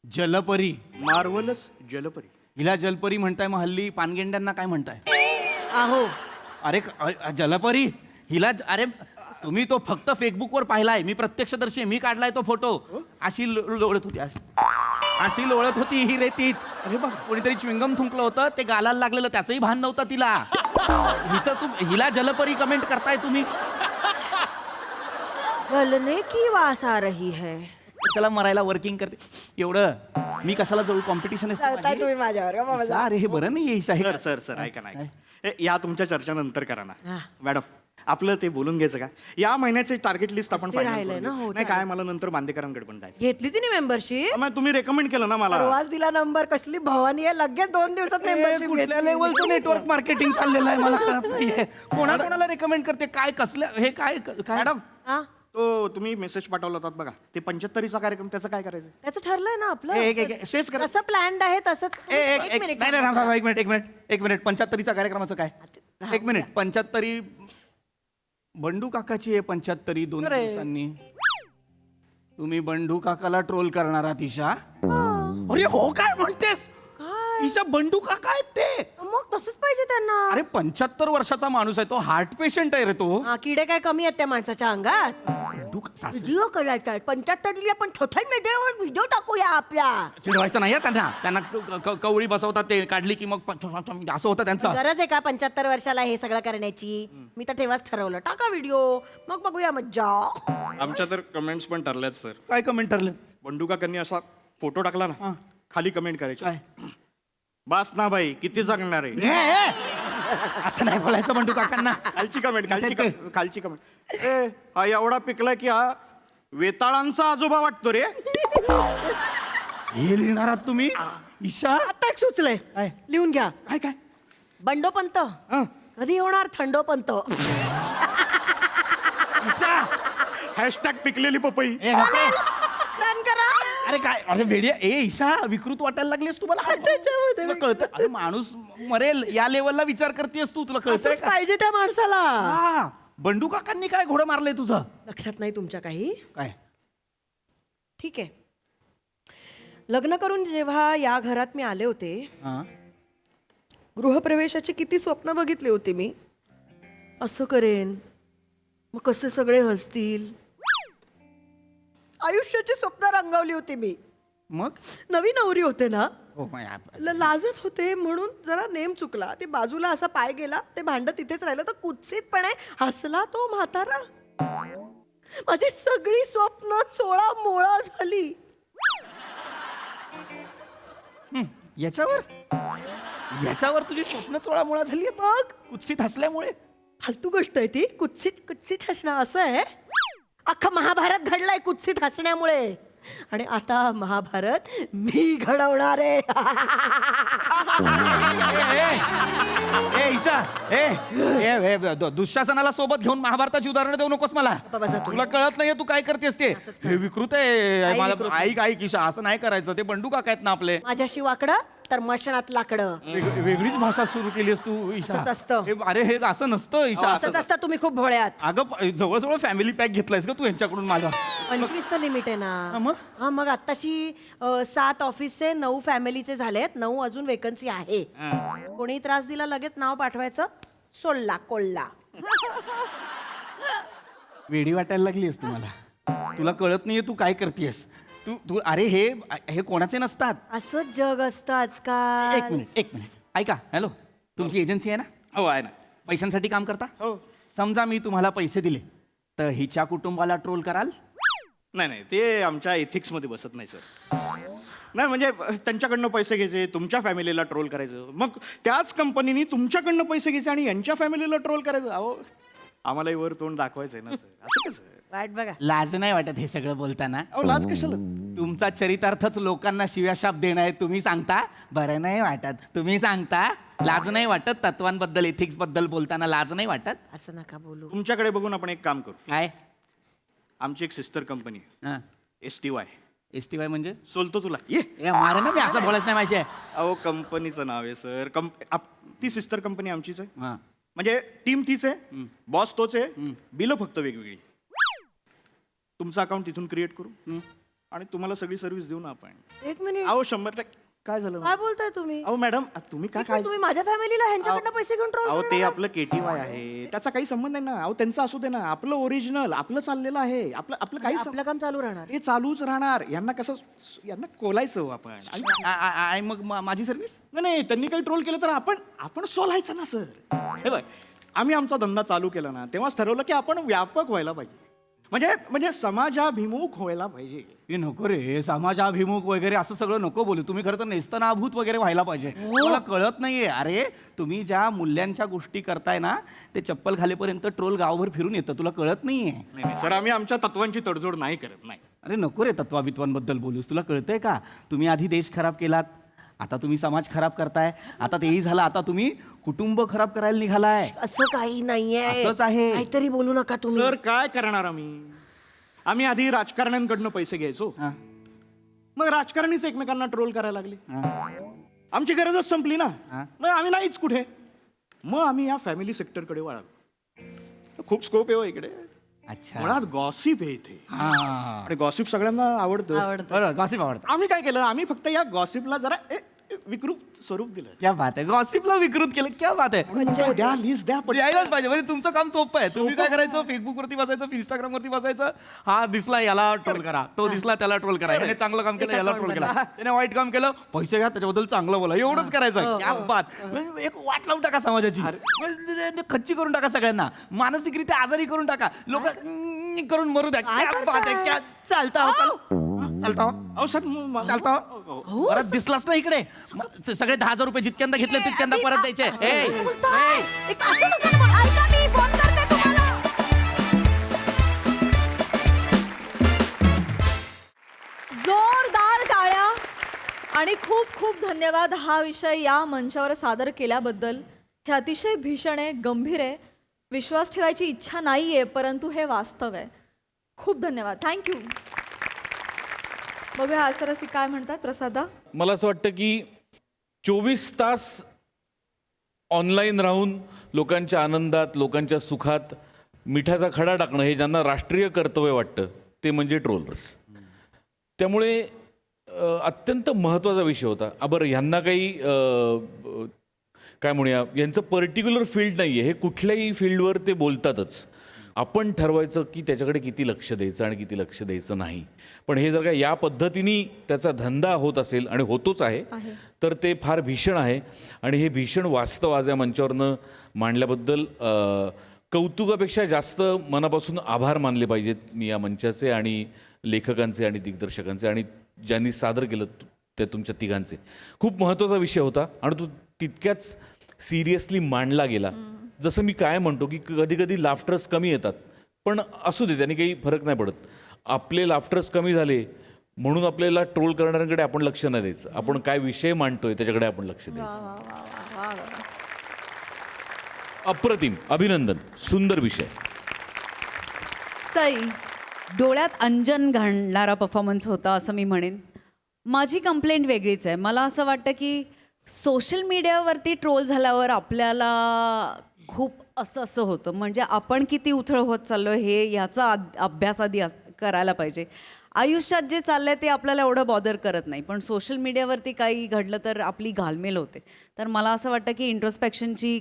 जलपरी. मार्वलस जलपरी. हिला जलपरी म्हणताय, मग हल्ली पानगेंड्यांना काय म्हणताय? आहो अरे जलपरी हिला अरे तुम्ही तो फक्त फेसबुकवर पाहिलाय, मी प्रत्यक्षदर्शी, मी काढलाय तो फोटो. अशी लोळत होती, अशी लोळत होती ही रेतीत. अरे बा, कोणीतरी च्विंगम थुंकलं होतं, ते गालाला लागलेलं, त्याचंही भान नव्हतं तिला. हिला जलपरी कमेंट करताय तुम्ही. जलने की वास आ रही है. चला मरायला वर्किंग करते एवढं, मी कशाला जवळ कॉम्पिटिशन चालताय तुम्ही माझ्यावर का बाबा? अरे हे बरं नाही हे सर ऐका नाही, या तुमच्या चर्चा नंतर करा ना मॅडम. आपलं ते बोलून घ्यायचं का? या महिन्याचे टार्गेट लिस्ट आपण ते final राहिलंय करून ना, घेऊ. हो, नाही काय, मला नंतर बांदेकरांकडे पण जायचं. घेतली तिने मेंबरशिप. मग तुम्ही रेकमेंड केलं ना मला. परवाच दिला नंबर. कसली भवानी आहे, लगेच 2 दिवसात मेंबरशिप कुठल्या लेवलचं नेटवर्क मार्केटिंग चाललेलं आहे मला कळत नाहीये. कोणाला रेकमेंड करते काय, कसलं हे काय काय मॅडम हा? तो तुम्ही मेसेज पाठवला होता बघा, ते 75चा कार्यक्रम, त्याचं काय करायचं? त्याचं ठरलंय ना आपलं. तेच करा. कसं प्लॅन्ड आहे तसंच. एक मिनिट. नाही थांबा, एक मिनिट 75चा कार्यक्रमाचं काय? एक मिनिट 75 बंडू काकाची आहे 75 2 दिवसांनी. तुम्ही बंडू काकाला ट्रोल करणार आहात ईशा? अरे हो काय म्हणतेस? ईशा बंडू काका आहेत ते. मग तसंच पाहिजे त्यांना. अरे 75 वर्षाचा माणूस आहे तो, हार्ट पेशंट आहे रे तो. हा, किडे काय कमी आहेत त्या माणसाच्या अंगात? व्हिडिओ करायचा 75 पण सोशल मीडियावर व्हिडिओ टाकूया आपल्या. चिडवायचं नाही त्यांना कवळी बसवतात ते, काढली की मग असं होतं त्यांचं. गरज आहे का 75 वर्षाला हे सगळं करण्याची? मी तर तेव्हाच ठरवलं, टाका व्हिडिओ, मग बघूया मज्जा. आमच्या तर कमेंट्स पण ठरल्यात सर. काय कमेंट ठरले? बंडू काकांनी असा फोटो टाकला ना, खाली कमेंट करायची, काय? बास ना बाई, किती जगणार आहे. असं नाही बोलायचं बंडू काकांना. खालची कमेंट, खालची कमेंट. हा एवढा पिकला की हा वेताळांचा आजोबा वाटतो रे. हे लिहिणार आहात तुम्ही ईशा? आता एक सुचलंय, काय? लिहून घ्या. काय काय बंडोपंत कधी होणार थंडोपंत? ईशा हॅशटॅग पिकलेली पपई. Run करा. अरे काय, अरे वेडिया, ईशा विकृत वाटायला लागलीस तुम्हाला? त्याच्यामध्ये तुला कळतं? अरे माणूस मरेल या लेवलला विचार करतेस तू, तुला कळतंय असंच का? पाहिजे त्या माणसाला. हा, बंडू काकांनी काय घोडं मारलंय तुझं? लक्षात नाही तुमच्या काही? काय? ठीक आहे. लग्न करून जेव्हा या घरात मी आले होते, हा. गृहप्रवेशाची किती स्वप्न बघितली होती मी. असं करेन, मग कसे सगळे हसतील, आयुष्याची स्वप्न रंगवली होती मी. मग नवी नवरी होते ना, हो, लाजत होते म्हणून जरा नेम चुकला. ते बाजूला असा पाय गेला, ते भांड तिथेच राहिलं, तर कुत्सितपणे हसला तो म्हातारा. माझी सगळी स्वप्न चोळा मोळा झाली. याच्यावर तुझी स्वप्न चोळामोळा झाली मग कुत्सित हसल्यामुळे. फालतू गोष्ट आहे ती. कुत्सित हसणं असं आहे. अख्खं महाभारत घडलंय कुत्सित हसण्यामुळे. आणि आता महाभारत मी घडवणार आहे. दुःशासनाला सोबत घेऊन महाभारताची उदाहरणं देऊ नकोस मला. तुला कळत नाहीये तू काय करतेस ते. हे विकृत आहे. मला ऐक ईशा, असं नाही करायचं. ते बंडू काका आहेत ना आपले. माझ्याशी वाकडं तर मशणात लाकडं. वेगळीच भाषा सुरू केलीस तू ईशा. असंच असतं. अरे हे असं नसतं ईशा. असंच असतं. तुम्ही खूप भोळ्यात. अगं जवळजवळ फॅमिली पॅक घेतलायस का तू यांच्याकडून माझा? 25चं लिमिट आहे हा, ना. मग? हा, मग आत्ताशी 7 ऑफिसचे 9 फॅमिलीचे झालेत. 9 अजून वेकन्सी आहे. कोणी त्रास दिला लगेच नाव पाठवायचं, सोल्ला कोल्ला. वेडी वाटायला लागलीस तुम्हाला. तुला कळत नाहीये तू काय करतेस. तू अरे हे कोणाचे नसतात. असंच जग असतं आजकाल. एक मिनिट ऐका. हॅलो, तुमची एजन्सी आहे ना? हो आहे ना. पैशांसाठी काम करता? हो. समजा मी तुम्हाला पैसे दिले तर हिच्या कुटुंबाला ट्रोल कराल? नाही, ते आमच्या एथिक्स मध्ये बसत नाही सर. नाही म्हणजे त्यांच्याकडनं पैसे घ्यायचे, तुमच्या फॅमिलीला ट्रोल करायचं, मग त्याच कंपनीने तुमच्याकडनं पैसे घ्यायचे आणि यांच्या फॅमिलीला ट्रोल करायचं. अहो आम्हालाही वर तोंड दाखवायचंय ना सर. असं कसं? वाट बघा. लाज नाही वाटत हे सगळं बोलताना? अहो लाज कशाला? तुमचा चरितार्थच लोकांना शिव्याशाप देणं आहे. तुम्ही सांगता बरं नाही वाटत. तुम्ही सांगता लाज नाही वाटत. तत्वांबद्दल एथिक्स बद्दल बोलताना लाज नाही वाटत? असं नका बोलू. तुमच्याकडे बघून आपण एक काम करू. काय? आमची एक सिस्टर कंपनी आहे, हा. STY. STY म्हणजे? सोलतो तुला ये. मारे ना, मी असं बोलायचं नाही माझ्या. अहो कंपनीचं नाव आहे सर. ती सिस्टर कंपनी आमचीच आहे. हा. म्हणजे टीम तीच आहे, बॉस तोच आहे, बिलं फक्त वेगवेगळी. तुमचं अकाउंट तिथून क्रिएट करू आणि तुम्हाला सगळी सर्व्हिस देऊ ना आपण. एक मिनिट. अहो 100%. काय झालं काय बोलताय तुम्ही अहो मॅडम तुम्ही काय तुम्ही माझ्या फॅमिलीला ह्यांच्याकडनं पैसे घेऊन ट्रोल अहो ते आपलं KTY आहे त्याचा काही संबंध नाही ना अहो त्यांचं असू दे ना आपलं ओरिजिनल आपलं चाललेलं आहे आपलं आपलं काही आपलं काम चालू राहणार हे चालूच राहणार यांना कसं यांना कोलायचं हो आपण आणि मग माझी सर्व्हिस नाही त्यांनी काही ट्रोल केलं तर आपण सोलायचं ना सर हे बघ आम्ही आमचा धंदा चालू केला ना तेव्हाच ठरवलं की आपण व्यापक व्हायला पाहिजे म्हणजे समाजाभिमुख व्हायला पाहिजे हे नको रे समाजाभिमुख वगैरे असं सगळं नको बोलू तुम्ही खरं तर नेस्तनाभूत वगैरे व्हायला पाहिजे मला कळत नाहीये अरे तुम्ही ज्या मूल्यांच्या गोष्टी करताय ना ते चप्पल खालीपर्यंत ट्रोल गावभर फिरून येतं तुला कळत नाहीये नाही सर आम्ही आमच्या तत्वांची तडजोड नाही करत नाही अरे नको रे तत्वाबित्वांबद्दल बोलूस तुला कळतंय का तुम्ही आधी देश खराब केलात आता तुम्ही समाज खराब करताय आता तेही झालं आता तुम्ही कुटुंब खराब करायला निघालाय असं काही नाहीये असंच आहे काहीतरी बोलू नका तुम्ही सर काय करणार आम्ही आधी राजकारण्यांकडनं पैसे घ्यायचो मग राजकारणीच एकमेकांना ट्रोल करायला लागले आमची गरजच संपली ना मग आम्ही नाहीच कुठे मग आम्ही या फॅमिली सेक्टरकडे वळालो खूप स्कोप आहे हो इकडे अच्छा मुळात गॉसिप आहे इथे आणि गॉसिप सगळ्यांना आवडतं बरोबर गॉसिप आवडतं आम्ही काय केलं आम्ही फक्त या गॉसिपला जरा विकृत स्वरूप दिलं क्या बात आहे गॉसिपला विकृत केलं क्या बात आहे द्या लिस्ट द्या पण यायलाच पाहिजे म्हणजे तुमचं काम सोपं आहे तुम्ही काय करायचं फेसबुकवरती बसायचं इंस्टाग्रामवरती बसायचं हा दिसला याला ट्रोल करा तो दिसला त्याला ट्रोल करा याने चांगलं काम केलं याला ट्रोल करा त्याने वाईट काम केलं पैसे घ्या त्याच्याबद्दल चांगलं बोला एवढंच करायचं क्या बात म्हणजे एक वाट लावून टाका समाजाची म्हणजे खच्ची करून टाका सगळ्यांना मानसिकरित्या आजारी करून टाका लोक करून मरू द्या क्या बात आहे क्या चालता अहो सर चालता परत दिसलाच ना इकडे सगळे 10,000 रुपये जितक्यांदा घेतले तितक्यांदा परत द्यायचे जोरदार टाळ्या आणि खूप खूप धन्यवाद हा विषय या मंचावर सादर केल्याबद्दल हे अतिशय भीषण आहे गंभीर आहे विश्वास ठेवायची इच्छा नाहीये परंतु हे वास्तव आहे खूप धन्यवाद थँक्यू बघूया आज तर काय म्हणतात प्रसादा मला असं वाटतं की 24 तास ऑनलाईन राहून लोकांच्या आनंदात लोकांच्या सुखात मिठाचा खडा टाकणं हे ज्यांना राष्ट्रीय कर्तव्य वाटतं ते म्हणजे ट्रोलर्स त्यामुळे अत्यंत महत्त्वाचा विषय होता बरं ह्यांना काही काय म्हणूया यांचं पर्टिक्युलर फील्ड नाही आहे हे कुठल्याही फील्डवर ते बोलतातच आपण ठरवायचं की त्याच्याकडे किती लक्ष द्यायचं आणि किती लक्ष द्यायचं नाही पण हे जर का या पद्धतीने त्याचा धंदा होत असेल आणि होतोच आहे तर ते फार भीषण आहे आणि हे भीषण वास्तव आज या मंचावरनं मांडल्याबद्दल कौतुकापेक्षा जास्त मनापासून आभार मानले पाहिजेत मी या मंचाचे आणि लेखकांचे आणि दिग्दर्शकांचे आणि ज्यांनी सादर केलं ते तुमच्या तिघांचे खूप महत्त्वाचा विषय होता आणि तो तितक्याच सिरियसली मांडला गेला जसं मी काय म्हणतो की कधी कधी लाफ्टर्स कमी येतात पण असू दे त्याने काही फरक नाही पडत आपले लाफ्टर्स कमी झाले म्हणून आपल्याला ट्रोल करणाऱ्यांकडे आपण लक्ष नाही द्यायचं आपण काय विषय मांडतोय त्याच्याकडे आपण लक्ष द्यायचं अप्रतिम अभिनंदन सुंदर विषय सई डोळ्यात अंजन घालणारा परफॉर्मन्स होता असं मी म्हणेन माझी कंप्लेंट वेगळीच आहे मला असं वाटतं की सोशल मीडियावरती ट्रोल झाल्यावर आपल्याला खूप असं होतं म्हणजे आपण किती उथळ होत चाललो हे ह्याचा अभ्यास आधी करायला पाहिजे आयुष्यात जे चाललंय ते आपल्याला एवढं बॉदर करत नाही पण सोशल मीडियावरती काही घडलं तर आपली घालमेल होते तर मला असं वाटतं की इंट्रोस्पेक्शनची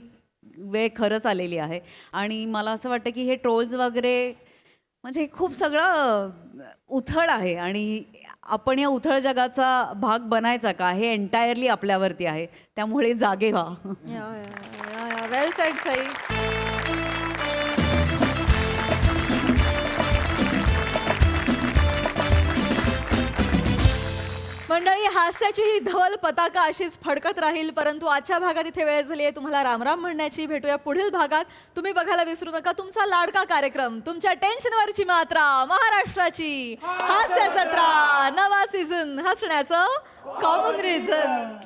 वेळ खरंच आलेली आहे आणि मला असं वाटतं की हे ट्रोल्स वगैरे म्हणजे खूप सगळं उथळ आहे आणि आपण या उथळ जगाचा भाग बनायचा का हे एंटायरली आपल्यावरती आहे त्यामुळे जागे व्हा वेल सेड सई मंडळी हास्याची ही धवल पताका अशीच फडकत राहील परंतु आजच्या भागात इथे वेळ झाली आहे तुम्हाला रामराम म्हणण्याची भेटूया पुढील भागात तुम्ही बघायला विसरू नका तुमचा लाडका कार्यक्रम तुमच्या टेन्शनवरची मात्रा महाराष्ट्राची हास्य जत्रा नवा सीझन हसण्याचं कॉमन रिझन